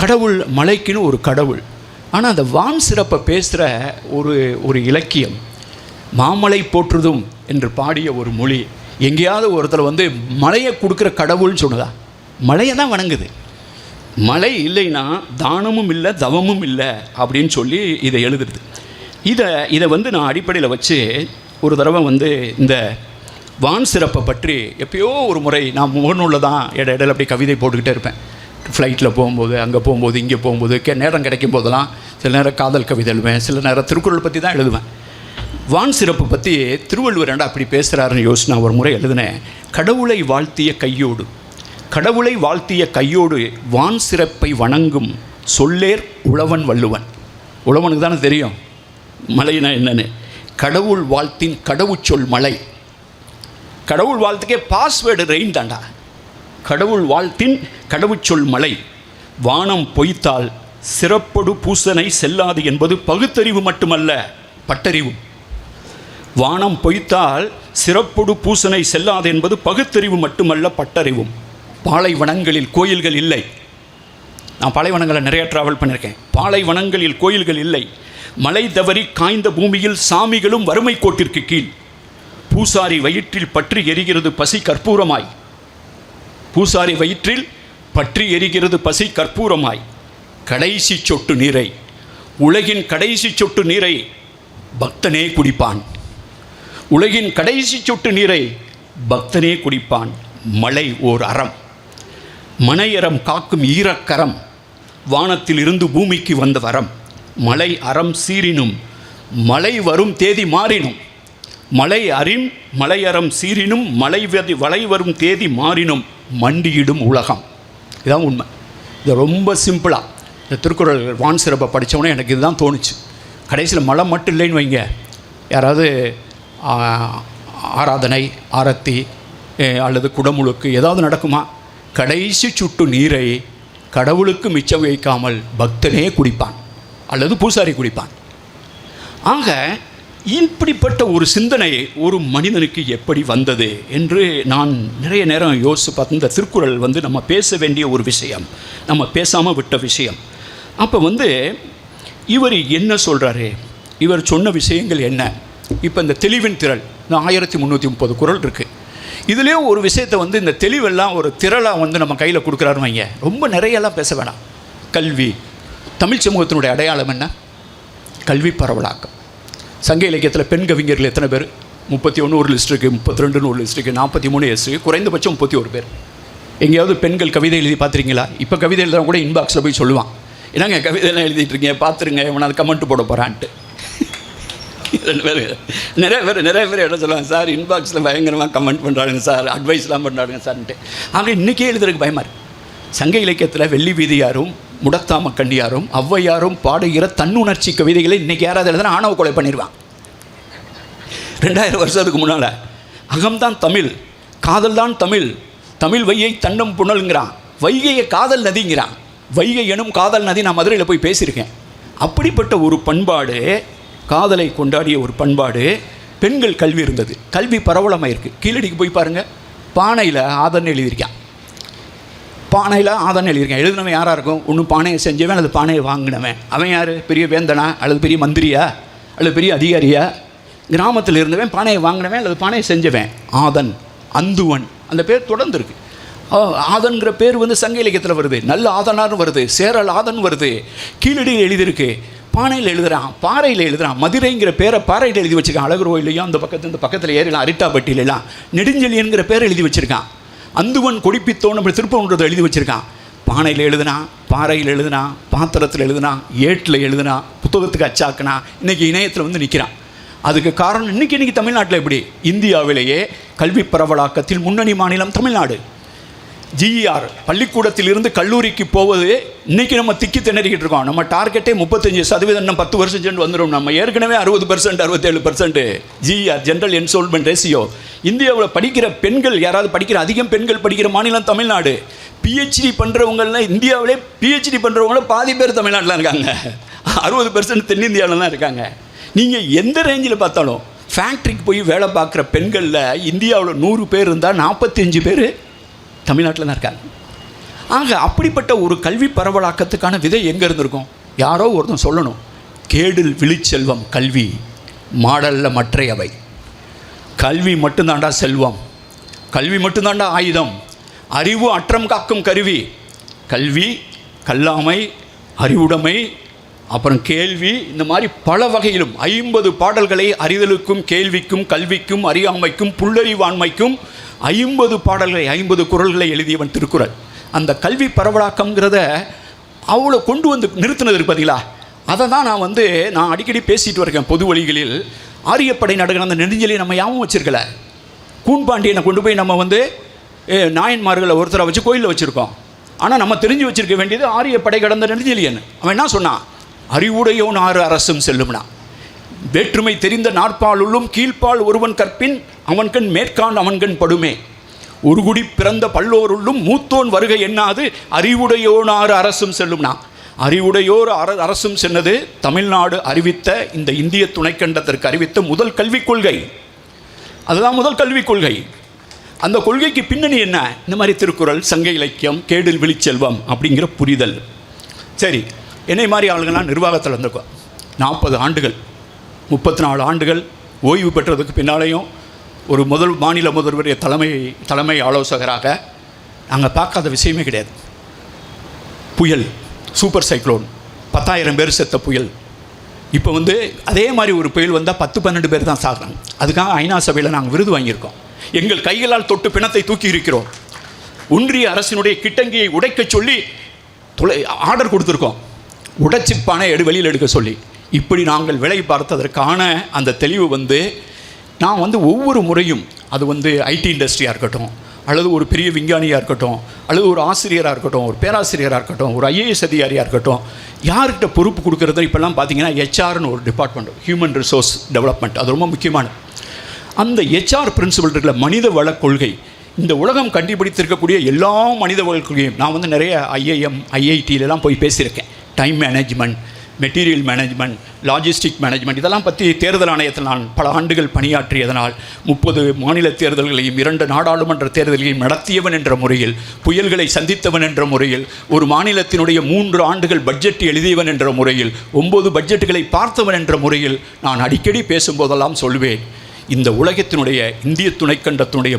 கடவுள் மலைக்குன்னு ஒரு கடவுள். ஆனால் அந்த வான் சிறப்பை பேசுகிற ஒரு இலக்கியம், மாமலை போற்றுதும் என்று பாடிய ஒரு மொழி. எங்கேயாவது ஒருத்தர் வந்து மழையை கொடுக்குற கடவுள்னு சொன்னதா? மழையை தான் வணங்குது. மழை இல்லைன்னா தானமும் இல்லை தவமும் இல்லை அப்படின்னு சொல்லி இதை எழுதுறது. இதை வந்து நான் அடிப்படையில் வச்சு ஒரு தடவை வந்து இந்த வான் சிறப்பை பற்றி எப்பயோ ஒரு முறை நான் முகநூலில் தான் இடையில அப்படி கவிதை போட்டுக்கிட்டே இருப்பேன். ஃப்ளைட்டில் போகும்போது, அங்கே போகும்போது, இங்கே போகும்போது, நேரம் கிடைக்கும் போதெல்லாம் சில நேரம் காதல் கவிதை எழுதுவேன், சில நேரம் திருக்குறள் பற்றி தான் எழுதுவேன். வான் சிறப்பு பற்றி திருவள்ளுவர் அப்படி பேசுகிறாருன்னு யோசிச்சு நான் ஒரு முறை எழுதினேன். கடவுளை வாழ்த்திய கையோடு, கடவுளை வாழ்த்திய கையோடு வான் சிறப்பை வணங்கும் சொல்லேர் உழவன் வள்ளுவன். உழவனுக்கு தானே தெரியும் மழைனா என்னன்னு. கடவுள் வாழ்த்தின் கடவுச்சொல் மழை. கடவுள் வாழ்த்துக்கே பாஸ்வேர்டு ரெயின் தாண்டா. கடவுள் வாழ்த்தின் கடவுச்சொல் மழை. வானம் பொய்த்தால் சிறப்பொடு பூசனை செல்லாது என்பது பகுத்தறிவு மட்டுமல்ல, பட்டறிவு. வானம் பொய்த்தால் சிறப்பொடு பூசனை செல்லாது என்பது பகுத்தறிவு மட்டுமல்ல, பட்டறிவும். பாலைவனங்களில் கோயில்கள் இல்லை. நான் பாலைவனங்களை நிறைய ட்ராவல் பண்ணியிருக்கேன். பாலைவனங்களில் கோயில்கள் இல்லை. மலை தவறி காய்ந்த பூமியில் சாமிகளும் வறுமை கோட்டிற்கு கீழ். பூசாரி வயிற்றில் பற்றி எரிகிறது பசி கற்பூரமாய். பூசாரி வயிற்றில் பற்றி எரிகிறது பசி கற்பூரமாய். கடைசி சொட்டு நீரை, உலகின் கடைசி சொட்டு நீரை பக்தனே குடிப்பான். உலகின் கடைசி சொட்டு நீரை பக்தனே குடிப்பான். மழை ஓர் அறம், மனையறம் காக்கும் ஈரக்கரம். வானத்தில் இருந்து பூமிக்கு வந்த வரம். மழை அறம் சீரினும் மழை வரும் தேதி மாறினும். மழை அறம் சீரினும் மழை வரும் தேதி மாறினும் மண்டியிடும் உலகம். இதுதான் உண்மை. இது ரொம்ப சிம்பிளாக இந்த திருக்குறள் வான் சிறப்பை படித்தவொடனே எனக்கு இதுதான் தோணுச்சு. கடைசியில் மழை மட்டும் இல்லைன்னு வைங்க, யாராவது ஆராதனை, ஆரத்தி அல்லது குடமுழுக்கு ஏதாவது நடக்குமா? கடைசி சுட்டு நீரை கடவுளுக்கு மிச்சம் வைக்காமல் பக்தனே குடிப்பான் அல்லது பூசாரி குடிப்பான். ஆக இப்படிப்பட்ட ஒரு சிந்தனை ஒரு மனிதனுக்கு எப்படி வந்தது என்று நான் நிறைய நேரம் யோசித்து பார்த்து, இந்த திருக்குறள் வந்து நம்ம பேச வேண்டிய ஒரு விஷயம், நம்ம பேசாமல் விட்ட விஷயம். அப்போ வந்து இவர் என்ன சொல்கிறாரு, இவர் சொன்ன விஷயங்கள் என்ன? இப்போ இந்த தெளிவின் திரள், இந்த 1330 குறள் இருக்குது. இதுலேயும் ஒரு விஷயத்தை வந்து இந்த தெளிவெல்லாம் ஒரு திரளாக வந்து நம்ம கையில் கொடுக்குறாருன்னு வைங்க, ரொம்ப நிறையெல்லாம் பேச வேணாம். கல்வி, தமிழ் சமூகத்தினுடைய அடையாளம் என்ன? கல்வி பரவலாக்கம். சங்க இலக்கியத்தில் பெண் கவிஞர்கள் எத்தனை பேர்? 31 ஒரு லிஸ்ட் இருக்குது, 32 ஒரு லிஸ்ட் இருக்குது, 43 எஸ் இருக்குது, குறைந்தபட்சம் 31 பேர். எங்கேயாவது பெண்கள் கவிதை எழுதி பார்த்துருக்கீங்களா? இப்போ கவிதை எழுதுறவங்க கூட இன்பாக்ஸில் போய் சொல்லுவான், என்னங்க கவிதைலாம் எழுதிட்டுருக்கீங்க பார்த்துருங்க, இவனை கமெண்ட் போட போகிறான்ட்டு. நிறைய பேர் என்ன சொல்லுவாங்க, சார் இன்பாக்ஸில் பயங்கரமாக கமெண்ட் பண்ணுறாங்க சார், அட்வைஸ்லாம் பண்ணுறாங்க சார்ன்ட்டு. ஆக இன்றைக்கே எழுதுறதுக்கு பயமாக இருக்குது. சங்க இலக்கியத்தில் வெள்ளி வீதியாரும் முடத்தாம கண்ணியாரும் ஔவையாரும் பாடுகிற தன்னுணர்ச்சி கவிதைகளை இன்றைக்கி யாராவது எழுதுனா ஆணவ கொலை பண்ணிடுவான். 2000 வருஷத்துக்கு முன்னால் அகம்தான் தமிழ், காதல் தான் தமிழ், தமிழ் வையை தன்னம் புனல்ங்கிறான், வைகையை காதல் நதிங்கிறான். வைகை எனும் காதல் நதி நான் மதுரையில் போய் பேசியிருக்கேன். அப்படிப்பட்ட ஒரு பண்பாடு, காதலை கொண்டாடிய ஒரு பண்பாடு, பெண்கள் கல்வி இருந்தது, கல்வி பரவலமாக இருக்குது. கீழடிக்கு போய் பாருங்கள், பானையில் ஆதன் எழுதியிருக்கான், பானையில் ஆதன் எழுதியிருக்கேன். எழுதினவன் யாராக இருக்கும்? ஒன்று பானையை செஞ்சவன் அல்லது பானையை வாங்கினவன். அவன் யார்? பெரிய வேந்தனா அல்லது பெரிய மந்திரியா அல்லது பெரிய அதிகாரியா? கிராமத்தில் இருந்தவன் பானையை வாங்கினவன் அல்லது பானையை செஞ்சவன். ஆதன், அந்துவன், அந்த பேர் தொடர்ந்து இருக்கு. ஆதன்கிற பேர் சங்க இலக்கியத்தில் வருது, நல்ல ஆதனார்னு வருது, சேரல் ஆதன் வருது. கீழடியில் எழுதியிருக்கு, பானையில் எழுதுகிறான், பாறையில் எழுதுகிறான். மதுரைங்கிற பேரை பாறையில் எழுதி வச்சுருக்கான். அழகர் கோயிலையும் அந்த இந்த பக்கத்தில் ஏறிலாம், அரிட்டாப்பட்டியிலாம் நெடுஞ்செழியன்கிற பேரை எழுதி வச்சுருக்கான். அந்துவன் கொடிப்பித்தோன் நம்ம திருப்பன்றதை எழுதி வச்சுருக்கான். பானையில் எழுதுனா, பாறையில் எழுதுனா, பாத்திரத்தில் எழுதுனா, ஏட்டில் எழுதுனா, புத்தகத்துக்கு அச்சாக்குனா, இன்றைக்கி இணையத்தில் நிற்கிறான். அதுக்கு காரணம் இன்றைக்கி தமிழ்நாட்டில் எப்படி? இந்தியாவிலேயே கல்வி பரவலாக்கத்தில் முன்னணி மாநிலம் தமிழ்நாடு. ஜிஇஆர் பள்ளிக்கூடத்தில் இருந்து கல்லூரிக்கு போவது இன்றைக்கி நம்ம திக்கி திணறிக்கிட்டு இருக்கோம். நம்ம டார்கெட்டே 35%, நம்ம 10 வருஷம் சென்று வந்துடும். நம்ம ஏற்கனவே 60%, 67% ஜிஇஆர், ஜென்ரல் என்ரோல்மெண்ட் ரேஷியோ. இந்தியாவில் படிக்கிற பெண்கள், யாராவது படிக்கிற அதிகம் பெண்கள் படிக்கிற மாநிலம் தமிழ்நாடு. பிஹெச்டி பண்ணுறவங்களாம் இந்தியாவிலே பிஹெச்டி பண்ணுறவங்கள பாதி பேர் தமிழ்நாட்டில் இருக்காங்க, 60% தென்னிந்தியாவில் தான் இருக்காங்க. நீங்கள் எந்த ரேஞ்சில் பார்த்தாலும் ஃபேக்ட்ரிக்கு போய் வேலை பார்க்குற பெண்களில் இந்தியாவில் 100 பேர் இருந்தால் 45 பேர் தமிழ்நாட்டில் தான் இருக்காங்க. ஆக அப்படிப்பட்ட ஒரு கல்வி பரவலாக்கத்துக்கான விதை எங்கே இருந்திருக்கும்? யாரோ ஒருத்தன் சொல்லணும், கேடில் விழிச்செல்வம் கல்வி, மாடலில் மற்றையவை. கல்வி மட்டும்தாண்டா செல்வம், கல்வி மட்டும்தாண்டா ஆயுதம், அறிவு அற்றம் காக்கும் கருவி. கல்வி, கல்லாமை, அறிவுடைமை, அப்புறம் கேள்வி, இந்த மாதிரி பல வகையிலும் 50 பாடல்களை அறிதலுக்கும் கேள்விக்கும் கல்விக்கும் அறியாமைக்கும் புல்லறிவாண்மைக்கும் 50 பாடல்களை 50 குறள்களை எழுதியவன் திருக்குறள். அந்த கல்வி பரவலாக்கம்ங்கிறத அவ்வளோ கொண்டு நிறுத்தினது இருக்கு பார்த்தீங்களா? அதை தான் நான் அடிக்கடி பேசிட்டு இருக்கேன் பொது வழிகளில். ஆரியப்படை நடக்கிற அந்த நெடுஞ்செழியை நம்ம யாவும் வச்சுருக்கல. கூன்பாண்டியனை கொண்டு போய் நம்ம நாயன்மார்களை ஒருத்தரை வச்சு கோயிலில் வச்சுருக்கோம். ஆனால் நம்ம தெரிஞ்சு வச்சுருக்க வேண்டியது ஆரியப்படை கடந்த நெடுஞ்செழியன். அவன் என்ன சொன்னான்? அறிவுடையோன் 6 அரசும் செல்லும்னா, வேற்றுமை தெரிந்த நாற்பாலுள்ளும் கீழ்ப்பால் ஒருவன் கற்பின் அவன் கண் மேற்கான் அவன் கண் படுமே, ஒரு குடி பிறந்த பல்லோருள்ளும் மூத்தோன் வருகை எண்ணாது அறிவுடையோன் 6 அரசும் செல்லும்னா. அறிவுடையோர் அரசும் சென்னது தமிழ்நாடு அறிவித்த, இந்த இந்திய துணைக்கண்டத்திற்கு அறிவித்த முதல் கல்விக் கொள்கை. அதுதான் முதல் கல்விக் கொள்கை. அந்த கொள்கைக்கு பின்னணி என்ன? இந்த மாதிரி திருக்குறள், சங்க இலக்கியம், கேடில் விழிச்செல்வம் அப்படிங்கிற புரிதல். சரி, என்னை மாதிரி ஆளுங்கள்லாம் நிர்வாகத்தில் இருந்திருக்கோம். 40 ஆண்டுகள் 34 ஆண்டுகள் ஓய்வு பெற்றதுக்கு பின்னாலேயும் ஒரு மாநில முதல்வருடைய தலைமை ஆலோசகராக நாங்கள் பார்க்காத விஷயமே கிடையாது. புயல், சூப்பர் சைக்ளோன், 10,000 பேர் செத்த புயல். இப்போ அதே மாதிரி ஒரு புயல் வந்தால் 10-12 பேர் தான் சாகுறாங்க. அதுக்காக ஐநா சபையில் நாங்கள் விருது வாங்கியிருக்கோம். எங்கள் கைகளால் தொட்டு பிணத்தை தூக்கி இருக்கிறோம். ஒன்றிய அரசினுடைய கிட்டங்கியை உடைக்க சொல்லி ஆர்டர் கொடுத்துருக்கோம். உடைச்சிப்பானை வெளியில் எடுக்க சொல்லி. இப்படி நாங்கள் விலை பார்த்ததற்கான அந்த தெளிவு நான் ஒவ்வொரு முறையும் அது ஐடி இண்டஸ்ட்ரியாக இருக்கட்டும், அல்லது ஒரு பெரிய விஞ்ஞானியாக இருக்கட்டும், அல்லது ஒரு ஆசிரியராக இருக்கட்டும், ஒரு பேராசிரியராக இருக்கட்டும், ஒரு ஐஏஎஸ் அதிகாரியாக இருக்கட்டும், யார்கிட்ட பொறுப்பு கொடுக்குறது இப்போல்லாம் பார்த்தீங்கன்னா ஹெச்ஆர்னு ஒரு டிபார்ட்மெண்ட், ஹியூமன் ரிசோர்ஸ் டெவலப்மெண்ட், அது ரொம்ப முக்கியமானது. அந்த ஹெச்ஆர் பிரின்சிபல் இருக்கிற மனித வள கொள்கை, இந்த உலகம் கண்டுபிடித்திருக்கக்கூடிய எல்லா மனித வள கொள்கையும் நான் நிறைய ஐஐடியிலலாம் போய் பேசியிருக்கேன். Time management, material management, logistic management, இதெல்லாம் பற்றி தேர்தல் ஆணையத்தில் நான் பல ஆண்டுகள் பணியாற்றியதனால் 30 மாநில தேர்தல்களையும் 2 நாடாளுமன்ற தேர்தல்களையும் நடத்தியவன் என்ற முறையில், புயல்களை சந்தித்தவன் என்ற முறையில், ஒரு மாநிலத்தினுடைய 3 ஆண்டுகள் பட்ஜெட் எழுதியவன் என்ற முறையில், 9 பட்ஜெட்டுகளை பார்த்தவன் என்ற முறையில் நான் அடிக்கடி பேசும்போதெல்லாம் சொல்வேன், இந்த உலகத்தினுடைய இந்திய துணைக்கண்டத்தினுடைய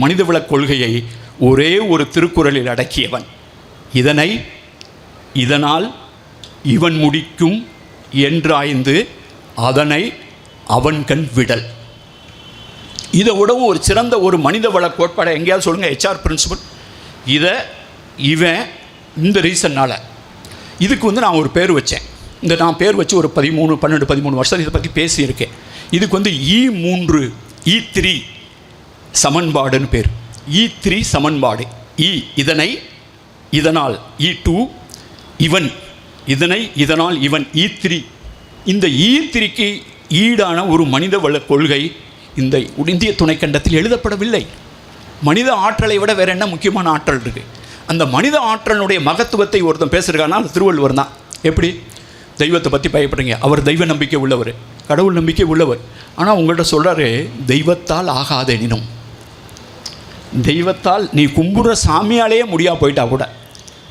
மனிதவள கொள்கையை ஒரே ஒரு திருக்குறளில் அடக்கியவன். இதனால் இவன் முடிக்கும் என்றாய்ந்து அதனை அவன் கண் விடல். இதை விடவும் ஒரு சிறந்த ஒரு மனித வள கோட்பாடை எங்கேயாவது சொல்லுங்கள். ஹெச்ஆர் பிரின்சிபல் இதை இவன் இந்த ரீசன்னால் இதுக்கு வந்து நான் ஒரு பேர் வச்சேன். நான் பேர் வச்சு ஒரு 13 வருஷம் இதை பற்றி பேசியிருக்கேன். இதுக்கு வந்து E3 E3 சமன்பாடுன்னு பேர். E3 சமன்பாடு. இதனை இதனால் E2 இவன் இதனை இதனால் இவன் E3. இந்த E3க்கு ஈடான ஒரு மனித வள கொள்கை இந்த இந்திய துணைக்கண்டத்தில் எழுதப்படவில்லை. மனித ஆற்றலை விட வேறு என்ன முக்கியமான ஆற்றல் இருக்குது? அந்த மனித ஆற்றலுடைய மகத்துவத்தை ஒருத்தன் பேசுகிறான்னா அது திருவள்ளுவர் தான். எப்படி? தெய்வத்தை பற்றி பயப்படுறீங்க, அவர் தெய்வ நம்பிக்கை உள்ளவர், கடவுள் நம்பிக்கை உள்ளவர். ஆனால் உங்கள்கிட்ட சொல்கிறாரு, தெய்வத்தால் ஆகாதெனினும், தெய்வத்தால் நீ கும்புற சாமியாலேயே முடியா போயிட்டா கூட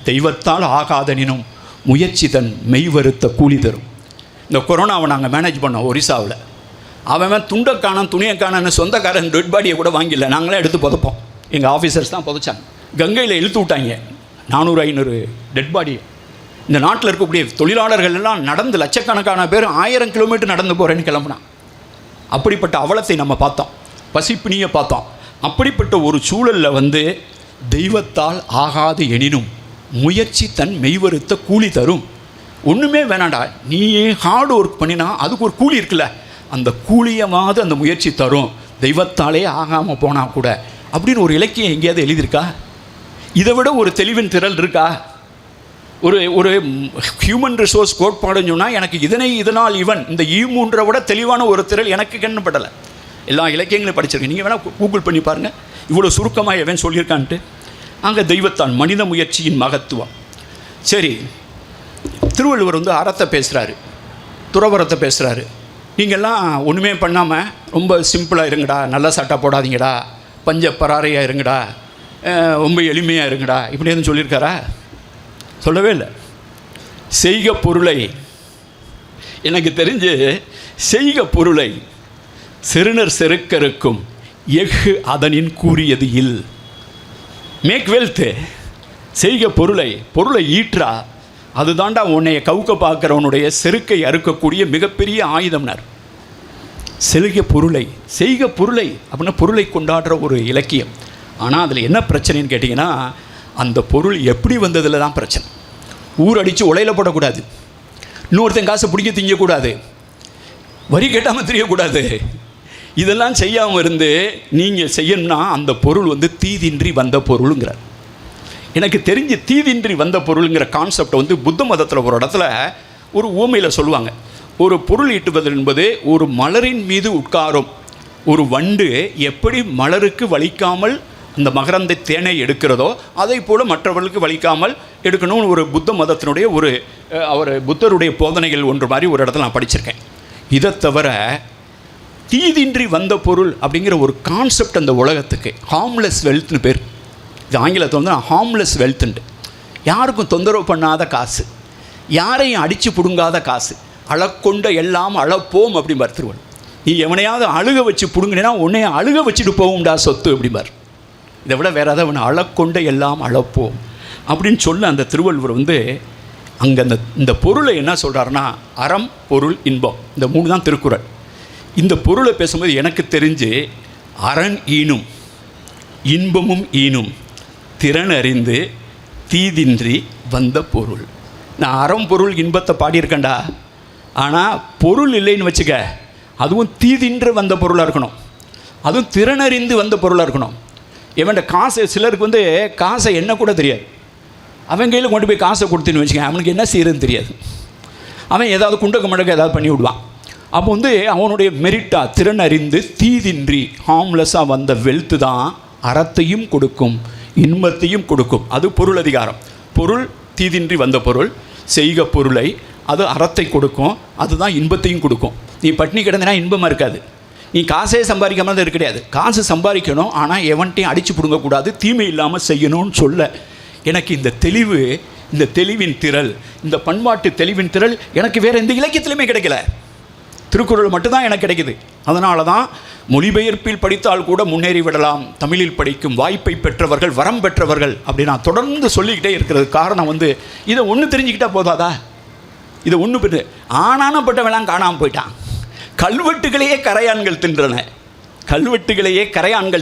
தெய்வத்தால் ஆகாதெனினும் முயற்சி தன் மெய் வருத்த கூலி தரும். இந்த கொரோனாவை நாங்கள் மேனேஜ் பண்ணோம் ஒரிசாவில். அவன் துண்டைக்கான துணியைக்கான சொந்தக்காரன் டெட் பாடியை கூட வாங்கிடல, நாங்களே எடுத்து புதைப்போம். எங்கள் ஆஃபீஸர்ஸ் தான் புதைச்சாங்க. கங்கையில் இழுத்து விட்டாங்க 400-500 டெட் பாடி. இந்த நாட்டில் இருக்கக்கூடிய தொழிலாளர்கள் எல்லாம் நடந்து லட்சக்கணக்கான பேர் 1000 கிலோமீட்டர் நடந்து போகிறேன்னு கிளம்புனான். அப்படிப்பட்ட அவலத்தை நம்ம பார்த்தோம், பசிப்பினியை பார்த்தோம். அப்படிப்பட்ட ஒரு சூழலில் வந்து தெய்வத்தால் ஆகாது எனினும் முயற்சி தன் மெய்வருத்த கூலி தரும். ஒன்றுமே வேணாண்டா, நீ ஹார்டு ஒர்க் பண்ணினா அதுக்கு ஒரு கூலி இருக்குல்ல, அந்த கூலியமாவது அந்த முயற்சி தரும், தெய்வத்தாலே ஆகாமல் போனால் கூட அப்படின்னு ஒரு இலக்கியம் எங்கேயாவது எழுதியிருக்கா? இதை விட ஒரு தெளிவின் திரள் இருக்கா? ஒரு ஹியூமன் ரிசோர்ஸ் கோட்பாடுன்னு சொன்னால் எனக்கு இதனால் இவன் இந்த E3 விட தெளிவான ஒரு திரள் எனக்கு கண்ணப்படலை. எல்லா இலக்கியங்களையும் படிச்சிருக்கேன், நீங்கள் வேணால் கூகுள் பண்ணி பாருங்கள் இவ்வளோ சுருக்கமாக எவன் சொல்லியிருக்கான்ட்டு. அங்கே தெய்வத்தான் மனித முயற்சியின் மகத்துவம். சரி, திருவள்ளுவர் வந்து அறத்தை பேசுகிறாரு, துறவரத்தை பேசுகிறாரு. நீங்கள்லாம் ஒன்றுமே பண்ணாமல் ரொம்ப சிம்பிளாக இருங்கடா, நல்ல சட்டை போடாதீங்கடா, பஞ்ச பராரையாக இருங்கடா, ரொம்ப எளிமையாக இருங்கடா, இப்படி எதுவும் சொல்லியிருக்காரா? சொல்லவே இல்லை. செய்க பொருளை, எனக்கு தெரிஞ்சு செய்க பொருளை செருணர் செருக்கருக்கும் எஃகு அதனின் கூறியது இல். மேக் வெல்த்து, செய்க பொருளை ஈற்றா, அதுதாண்டா உன்னைய கவுக்க பார்க்குறவனுடைய செருக்கை அறுக்கக்கூடிய மிகப்பெரிய ஆயுதம்னார். செய்க பொருளை அப்படின்னா பொருளை கொண்டாடுற ஒரு இலக்கியம். ஆனால் அதில் என்ன பிரச்சனைன்னு கேட்டிங்கன்னா, அந்த பொருள் எப்படி வந்ததில் தான் பிரச்சனை. ஊர் அடித்து உலையில் போடக்கூடாது, இன்னொருத்தன் காசை பிடிக்க திங்கக்கூடாது, வரி கேட்டாமல் தெரியக்கூடாது. இதெல்லாம் செய்யாமல் இருந்து நீங்கள் செய்யணும்னா அந்த பொருள் வந்து தீதின்றி வந்த பொருளுங்கிறார். எனக்கு தெரிஞ்சு தீதின்றி வந்த பொருளுங்கிற கான்செப்டை வந்து புத்த மதத்தில் ஒரு இடத்துல ஒரு ஊமையில் சொல்லுவாங்க. ஒரு பொருள் ஈட்டுவது என்பது ஒரு மலரின் மீது உட்காரும் ஒரு வண்டு எப்படி மலருக்கு வலிக்காமல் அந்த மகரந்த தேனை எடுக்கிறதோ அதை போல் மற்றவர்களுக்கு வலிக்காமல் எடுக்கணும்னு ஒரு புத்த மதத்தினுடைய அவர் புத்தருடைய போதனைகள் ஒன்று மாதிரி ஒரு இடத்துல நான் படிச்சிருக்கேன். இதை தவிர தீதின்றி வந்த பொருள் அப்படிங்கிற ஒரு கான்செப்ட் அந்த உலகத்துக்கு ஹார்ம்லெஸ் வெல்த்னு பேர். இது ஆங்கிலத்தில் வந்து ஹார்ம்லெஸ் வெல்த்துண்டு, யாருக்கும் தொந்தரவு பண்ணாத காசு, யாரையும் அடித்து பிடுங்காத காசு, அளக்கொண்ட எல்லாம் அளப்போம் அப்படிம்பார் திருவள்ளுவர். நீ எவனையாவது அழுக வச்சு பிடுங்கினா உன்னைய அழுக வச்சுட்டு போகும்டா சொத்து அப்படிம்பார். இதை விட வேறு ஏதாவது அளக்கொண்ட எல்லாம் அளப்போம் அப்படின்னு சொல்ல அந்த திருவள்ளுவர் வந்து அங்கே இந்த பொருளை என்ன சொல்கிறாருன்னா, அறம் பொருள் இன்பம், இந்த 3 தான் திருக்குறள். இந்த பொருளை பேசும்போது எனக்கு தெரிஞ்சு அரண் ஈனும் இன்பமும் ஈனும் திறன் அறிந்து தீதின்றி வந்த பொருள். நான் அறம் பொருள் இன்பத்தை பாடியிருக்கேன்டா, ஆனால் பொருள் இல்லைன்னு வச்சுக்க, அதுவும் தீதின்று வந்த பொருளாக இருக்கணும், அதுவும் திறனறிந்து வந்த பொருளாக இருக்கணும். இவன்ட காசை சிலருக்கு வந்து காசை என்ன கூட தெரியாது, அவன் கையில் கொண்டு போய் காசை கொடுத்துன்னு வச்சுக்க, அவனுக்கு என்ன செய்யறதுன்னு தெரியாது, அவன் ஏதாவது குண்டக்க மண்டக்க ஏதாவது பண்ணி விடுவான். அப்போ வந்து அவனுடைய மெரிட்டாக திறன் அறிந்து தீதின்றி ஹார்ம்லெஸ்ஸாக வந்த வெல்த்து தான் அறத்தையும் கொடுக்கும் இன்பத்தையும் கொடுக்கும். அது பொருள் அதிகாரம். பொருள் தீதின்றி வந்த பொருள், செய்க பொருளை, அது அறத்தை கொடுக்கும், அதுதான் இன்பத்தையும் கொடுக்கும். நீ பட்னி கிடந்தனா இன்பமாக இருக்காது, நீ காசே சம்பாதிக்காமல் தான் இருக்க கிடையாது. காசு சம்பாதிக்கணும், ஆனால் எவன்ட்டையும் அடித்து பிடுங்கக்கூடாது, தீமை இல்லாமல் செய்யணும்னு சொல்ல எனக்கு இந்த தெளிவின் திரள், இந்த பண்பாட்டு தெளிவின் திரள் எனக்கு வேறு எந்த இலக்கியத்திலுமே கிடைக்கல, திருக்குறள் மட்டும்தான் எனக்கு கிடைக்குது. அதனால தான் மொழிபெயர்ப்பில் படித்தால் கூட முன்னேறி விடலாம், தமிழில் படிக்கும் வாய்ப்பை பெற்றவர்கள் வரம் பெற்றவர்கள் அப்படி நான் தொடர்ந்து சொல்லிக்கிட்டே இருக்கிறது காரணம் வந்து இதை ஒன்று தெரிஞ்சுக்கிட்டால் போதாதா? இதை ஒன்று பெற்று ஆனானப்பட்டவெல்லாம் காணாமல் போயிட்டான். கல்வெட்டுகளையே கரையான்கள்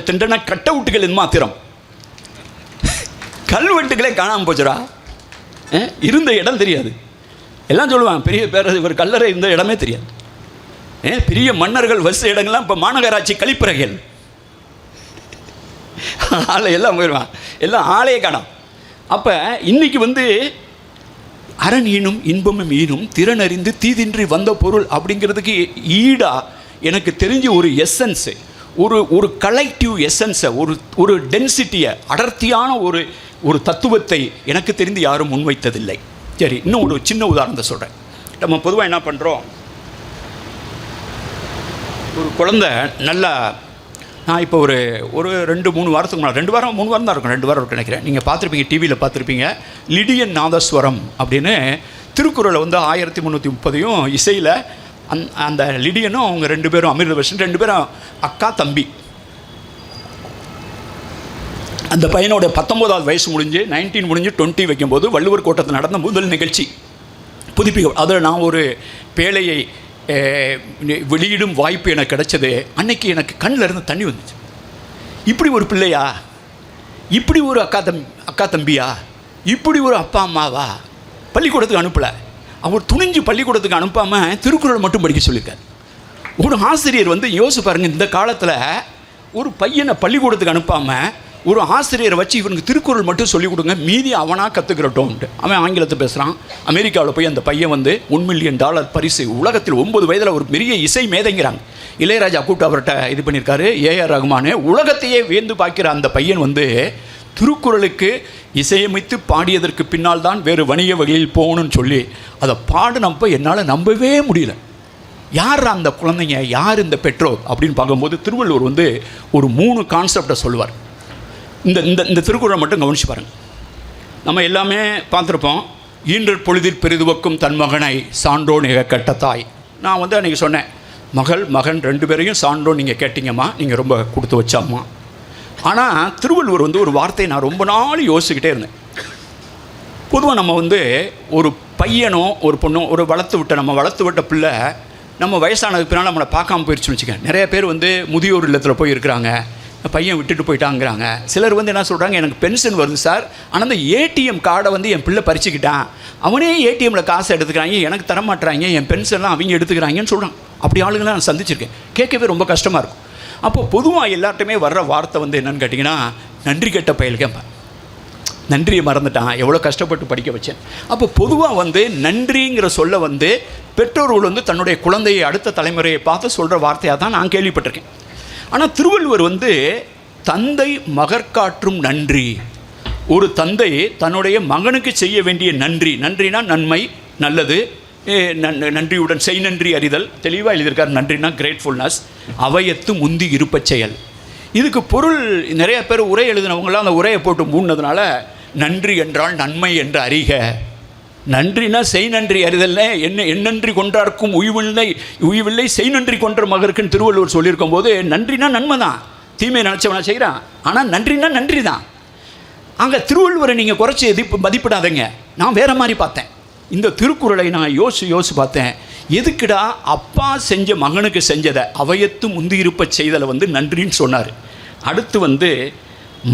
தின்றன, கட் அவுட்டுகள் மாத்திரம். கல்வெட்டுகளே காணாமல் போச்சுடா. இருந்த இடம் தெரியாது. எல்லாம் சொல்லுவாங்க பெரிய பேர் இவர் கல்லறை இருந்த இடமே தெரியாது. பெரிய மன்னர்கள் வச இடங்கள்லாம் இப்போ மாநகராட்சி கழிப்பறைகள். ஆளை எல்லாம் போயிடுவான், எல்லாம் ஆளையே காணோம். அப்போ இன்னைக்கு வந்து அரண் ஈனும் இன்பமும் ஈனும் திறனறிந்து தீதின்றி வந்த பொருள் அப்படிங்கிறதுக்கு ஈடா எனக்கு தெரிஞ்ச ஒரு எசன்ஸு, ஒரு கலெக்டிவ் எசன்ஸை, ஒரு டென்சிட்டியை, அடர்த்தியான ஒரு தத்துவத்தை எனக்கு தெரிந்து யாரும் முன்வைத்ததில்லை. சரி, இன்னும் ஒரு சின்ன உதாரணத்தை சொல்கிறேன். நம்ம பொதுவாக என்ன பண்ணுறோம், ஒரு குழந்தை நல்லா, நான் இப்போ ஒரு 2-3 வாரத்துக்கு முன்னாடி 2 வாரம் 3 வாரம் தான் இருக்கும், 2 வாரம் இருக்கும் நினைக்கிறேன். நீங்கள் பார்த்துருப்பீங்க, டிவியில் பார்த்துருப்பீங்க. லிடியன் நாதஸ்வரம் அப்படின்னு திருக்குறளை வந்து 1330 இசையில் அந்த லிடியனும் அவங்க 2 பேரும் அமிர்தவர்ஷன் 2 பேரும் அக்கா தம்பி. அந்த பையனோட 19வது வயசு முடிஞ்சு 19 முடிஞ்சு 20 வைக்கும்போது வள்ளுவர் கோட்டத்தில் நடந்த முதல் நிகழ்ச்சி புதுப்பிக்க. அதில் நான் ஒரு பேழையை வெளியிடும் வாய்ப்பு எனக்கு கிடைச்சது. அன்னைக்கு எனக்கு கண்ணில் இருந்து தண்ணி வந்துச்சு. இப்படி ஒரு பிள்ளையா, இப்படி ஒரு அக்கா தம்பியா, இப்படி ஒரு அப்பா அம்மாவா பள்ளிக்கூடத்துக்கு அனுப்பலை. அவர் துணிஞ்சு பள்ளிக்கூடத்துக்கு அனுப்பாமல் திருக்குறள் மட்டும் படிக்க சொல்லியிருக்காரு. ஒரு ஆசிரியர் வந்து யோசிச்சு பாருங்கள், இந்த காலத்தில் ஒரு பையனை பள்ளிக்கூடத்துக்கு அனுப்பாமல் ஒரு ஆசிரியரை வச்சு இவனுக்கு திருக்குறள் மட்டும் சொல்லிக் கொடுங்க, மீதி அவனாக கற்றுக்கிறட்டோன்ட்டு. அவன் ஆங்கிலத்தை பேசுகிறான். அமெரிக்காவில் போய் அந்த பையன் வந்து $1 மில்லியன் பரிசு, உலகத்தில் 9 வயதில் ஒரு பெரிய இசை மேதைங்கிறாங்க. இளையராஜா கூப்பிட்டு அவர்கிட்ட இது பண்ணியிருக்காரு. ஏஆர் ரகுமான் உலகத்தையே வியந்து பார்க்கிற அந்த பையன் வந்து திருக்குறளுக்கு இசையமைத்து பாடியதற்கு பின்னால் தான் வேறு வணிக வகையில் போகணும்னு சொல்லி அதை பாடினப்போ என்னால் நம்பவே முடியல. யார் அந்த குழந்தைங்க, யார் இந்த பெற்றோர் அப்படின்னு பார்க்கும்போது திருவள்ளுவர் வந்து ஒரு 3 கான்செப்டை சொல்லுவார். இந்த திருக்குறளை மட்டும் கவனிச்சு பாருங்கள். நம்ம எல்லாமே பார்த்துருப்போம். ஈன்றற் பொழுதில் பெரிதுவக்கும் தன் மகனை சான்றோன் நிக கட்ட தாய். நான் வந்து அன்றைக்கி சொன்னேன், மகன் 2 பேரையும் சான்றோன் நீங்கள் கேட்டிங்கம்மா, நீங்கள் ரொம்ப கொடுத்து வச்சாம்மா. ஆனால் திருவள்ளுவர் வந்து ஒரு வார்த்தையை நான் ரொம்ப நாள் யோசிச்சுக்கிட்டே இருந்தேன். பொதுவாக நம்ம வந்து ஒரு பையனோ ஒரு பொண்ணோ ஒரு நம்ம வளர்த்து விட்ட பிள்ளை நம்ம வயசானதுக்கு பின்னால் நம்மளை பார்க்காம போயிடுச்சுன்னு வச்சுக்கேன். நிறைய பேர் வந்து முதியோர் இல்லத்தில் போய் இருக்கிறாங்க, பையன் விட்டுட்டு போயிட்டாங்கிறாங்க. சிலர் வந்து என்ன சொல்கிறாங்க, எனக்கு பென்ஷன் வருது சார், ஆனால் அந்த ஏடிஎம் கார்டை வந்து என் பிள்ளை பறிச்சுக்கிட்டான், அவனே ஏடிஎம்மில் காசை எடுத்துக்கிறாங்க, எனக்கு தரமாட்டுறாங்க, என் பென்ஷன்லாம் அவங்க எடுத்துக்கிறாங்கன்னு சொல்கிறான். அப்படி ஆளுங்களாம் நான் சந்திச்சிருக்கேன். கேட்கவே ரொம்ப கஷ்டமாக இருக்கும். அப்போ பொதுவாக எல்லார்ட்டுமே வர்ற வார்த்தை வந்து என்னென்னு கேட்டிங்கன்னா, நன்றி கெட்ட பயல் கேட்பேன், நன்றியை மறந்துட்டான், எவ்வளோ கஷ்டப்பட்டு படிக்க வச்சேன். அப்போ பொதுவாக வந்து நன்றிங்கிற சொல்ல வந்து பெற்றோர்கள் வந்து தன்னுடைய குழந்தையை அடுத்த தலைமுறையை பார்த்து சொல்கிற வார்த்தையாக தான் நான் கேள்விப்பட்டிருக்கேன். ஆனால் திருவள்ளுவர் வந்து தந்தை மகற்காற்றும் நன்றி, ஒரு தந்தை தன்னுடைய மகனுக்கு செய்ய வேண்டிய நன்றினா நன்மை, நல்லது, நன்றியுடன் செய் நன்றி அறிதல், தெளிவாக எழுதியிருக்கார். நன்றினா கிரேட்ஃபுல்னஸ், அவையத்து முந்தி இருப்ப செயல். இதுக்கு பொருள் நிறைய பேர் உரை எழுதினவங்களாம் அந்த உரையை போட்டு மூடினதுனால நன்றி என்றால் நன்மை என்று அறிக, நன்றினா செய் நன்றி அறிதல்ல, என்னன்றி கொன்றார்க்கும் உய்வில்லை செய் நன்றி கொன்ற மகருக்குன்னு திருவள்ளுவர் சொல்லியிருக்கும் போது நன்றினா நன்மை தான், தீமையை நினச்சவனா செய்கிறான், ஆனால் நன்றினா நன்றி தான். அங்கே திருவள்ளுவரை நீங்கள் குறைச்சி மதிப்பிடாதீங்க. நான் வேறு மாதிரி பார்த்தேன் இந்த திருக்குறளை. நான் யோசிச்சு பார்த்தேன், எதுக்குடா அப்பா செஞ்ச மகனுக்கு செஞ்சதை அவையத்து முந்தியிருப்ப செய்தலை வந்து நன்றின்னு சொன்னார். அடுத்து வந்து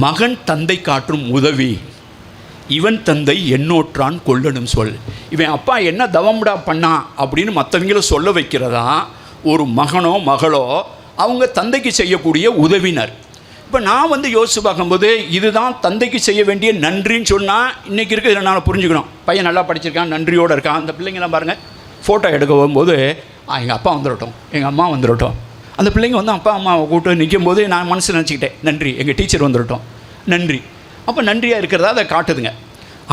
மகன் தந்தை காற்றும் உதவி, இவன் தந்தை எண்ணோற்றான் கொள்ளணும் சொல். இவன் அப்பா என்ன தவம்டா பண்ணான் அப்படின்னு மற்றவங்கள சொல்ல வைக்கிறதா ஒரு மகனோ மகளோ அவங்க தந்தைக்கு செய்யக்கூடிய உதவினர். இப்போ நான் வந்து யோசிச்சு பார்க்கும்போது இதுதான் தந்தைக்கு செய்ய வேண்டிய நன்றின்னு சொன்னால் இன்றைக்கி இருக்கிறது நான் புரிஞ்சுக்கணும். பையன் நல்லா படிச்சிருக்கான், நன்றியோடு இருக்கான். அந்த பிள்ளைங்களாம் பாருங்கள், ஃபோட்டோ எடுக்க போகும்போது எங்கள் அப்பா வந்துடட்டும், எங்கள் அம்மா வந்துடட்டும். அந்த பிள்ளைங்க வந்து அப்பா அம்மாவை கூப்பிட்டு நிற்கும் போது நான் மனசில் நினச்சிக்கிட்டேன், நன்றி எங்கள் டீச்சர் வந்துடட்டும், நன்றி. அப்போ நன்றியாக இருக்கிறதா அதை காட்டுதுங்க.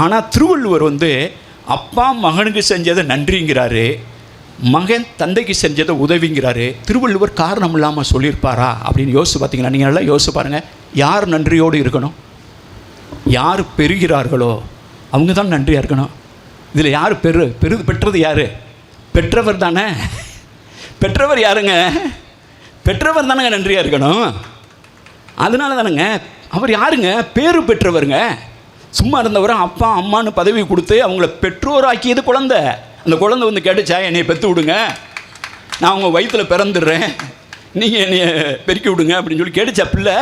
ஆனால் திருவள்ளுவர் வந்து அப்பா மகனுக்கு செஞ்சதை நன்றிங்கிறாரு, மகன் தந்தைக்கு செஞ்சதை உதவிங்கிறாரு. திருவள்ளுவர் காரணம் இல்லாமல் சொல்லியிருப்பாரா அப்படின்னு யோசிச்சு பார்த்தீங்கன்னா, நீங்கள் நல்லா யோசிச்சு பாருங்கள். யார் நன்றியோடு இருக்கணும்? யார் பெறுகிறார்களோ அவங்க தான் நன்றியாக இருக்கணும். இதில் யார் பெற்றது யார்? பெற்றவர் தானே. பெற்றவர் யாருங்க? பெற்றவர் தானேங்க நன்றியாக இருக்கணும். அதனால தானேங்க அவர் யாருங்க? பேரு பெற்றவருங்க. சும்மா இருந்தவரை அப்பா அம்மானு பதவி கொடுத்து அவங்கள பெற்றோராக்கியது குழந்தை. அந்த குழந்தை வந்து கேட்டுச்சா, என்னை பெற்று விடுங்க, நான் உங்கள் வயிற்றில் பிறந்துடுறேன், நீங்கள் என்னை பெருக்கி விடுங்க அப்படின்னு சொல்லி கேட்டுச்சா பிள்ளை?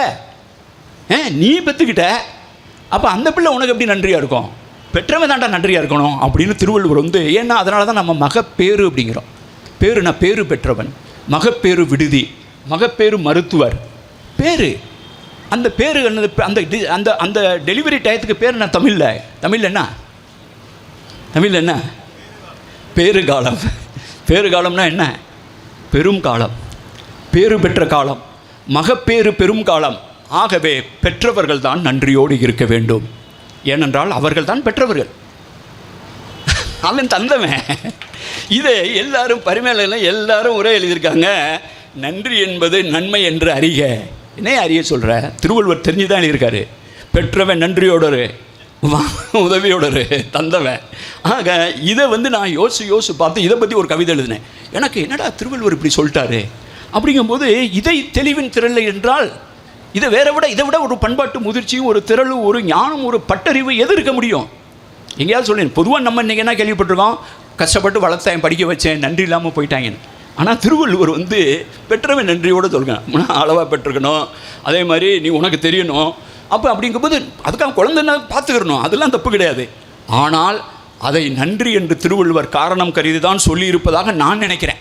நீ பெற்றுக்கிட்ட, அப்போ அந்த பிள்ளை உனக்கு எப்படி நன்றியாக இருக்கும்? பெற்றவன் தாண்டா நன்றியாக இருக்கணும் அப்படின்னு திருவள்ளுவர் வந்து, ஏன்னா அதனால தான் நம்ம மகப்பேறு அப்படிங்கிறோம். பேருனா பேரு பெற்றவன், மகப்பேறு விடுதி, மகப்பேறு மருத்துவர், பேர். அந்த பேர் அந்த அந்த அந்த டெலிவரி டயத்துக்கு பேர் என்ன தமிழில் என்ன? தமிழில் என்ன? பேறு காலம். பேறு காலம்னா என்ன? பெரும் காலம், பேறு பெற்ற காலம், மகப்பேறு பெரும் காலம். ஆகவே பெற்றவர்கள் தான் நன்றியோடு இருக்க வேண்டும். ஏனென்றால் அவர்கள் தான் பெற்றவர்கள், அவன் தந்தவன். இதை எல்லாரும் பரிமேலாம் எல்லாரும் உரை எழுதியிருக்காங்க. நன்றி என்பது நன்மை என்று அறிக. என்ன அறிய சொல்கிற? திருவள்ளுவர் தெரிஞ்சுதான் எழுதியிருக்காரு. பெற்றவன் நன்றியோடரு, உதவியோடரு, தந்தவன். ஆக இதை வந்து நான் யோசிச்சு பார்த்து இதை பற்றி ஒரு கவிதை எழுதினேன். எனக்கு என்னடா திருவள்ளுவர் இப்படி சொல்லிட்டாரு அப்படிங்கும்போது, இதை தெளிவின் திரள் என்றால் இதை இதை விட ஒரு பண்பாட்டு முதிர்ச்சியும் ஒரு திரளும் ஒரு ஞானம் ஒரு பட்டறிவு எது இருக்க முடியும்? எங்கேயாவது சொல்லேன். பொதுவாக நம்ம இன்றைக்கி என்ன கேள்விப்பட்டிருக்கோம்? கஷ்டப்பட்டு வளர்த்தேன், படிக்க வச்சேன், நன்றி இல்லாமல் போயிட்டாங்கன்னு. ஆனால் திருவள்ளுவர் வந்து பெற்றவன் நன்றியோடு சொல்லுங்க, அளவாக பெற்றிருக்கணும், அதே மாதிரி நீ உனக்கு தெரியணும். அப்போ அப்படிங்கும்போது அதுக்காக குழந்தைன்னா பார்த்துக்கிறணும், அதெல்லாம் தப்பு கிடையாது. ஆனால் அதை நன்றி என்று திருவள்ளுவர் காரணம் கருதி தான் சொல்லியிருப்பதாக நான் நினைக்கிறேன்.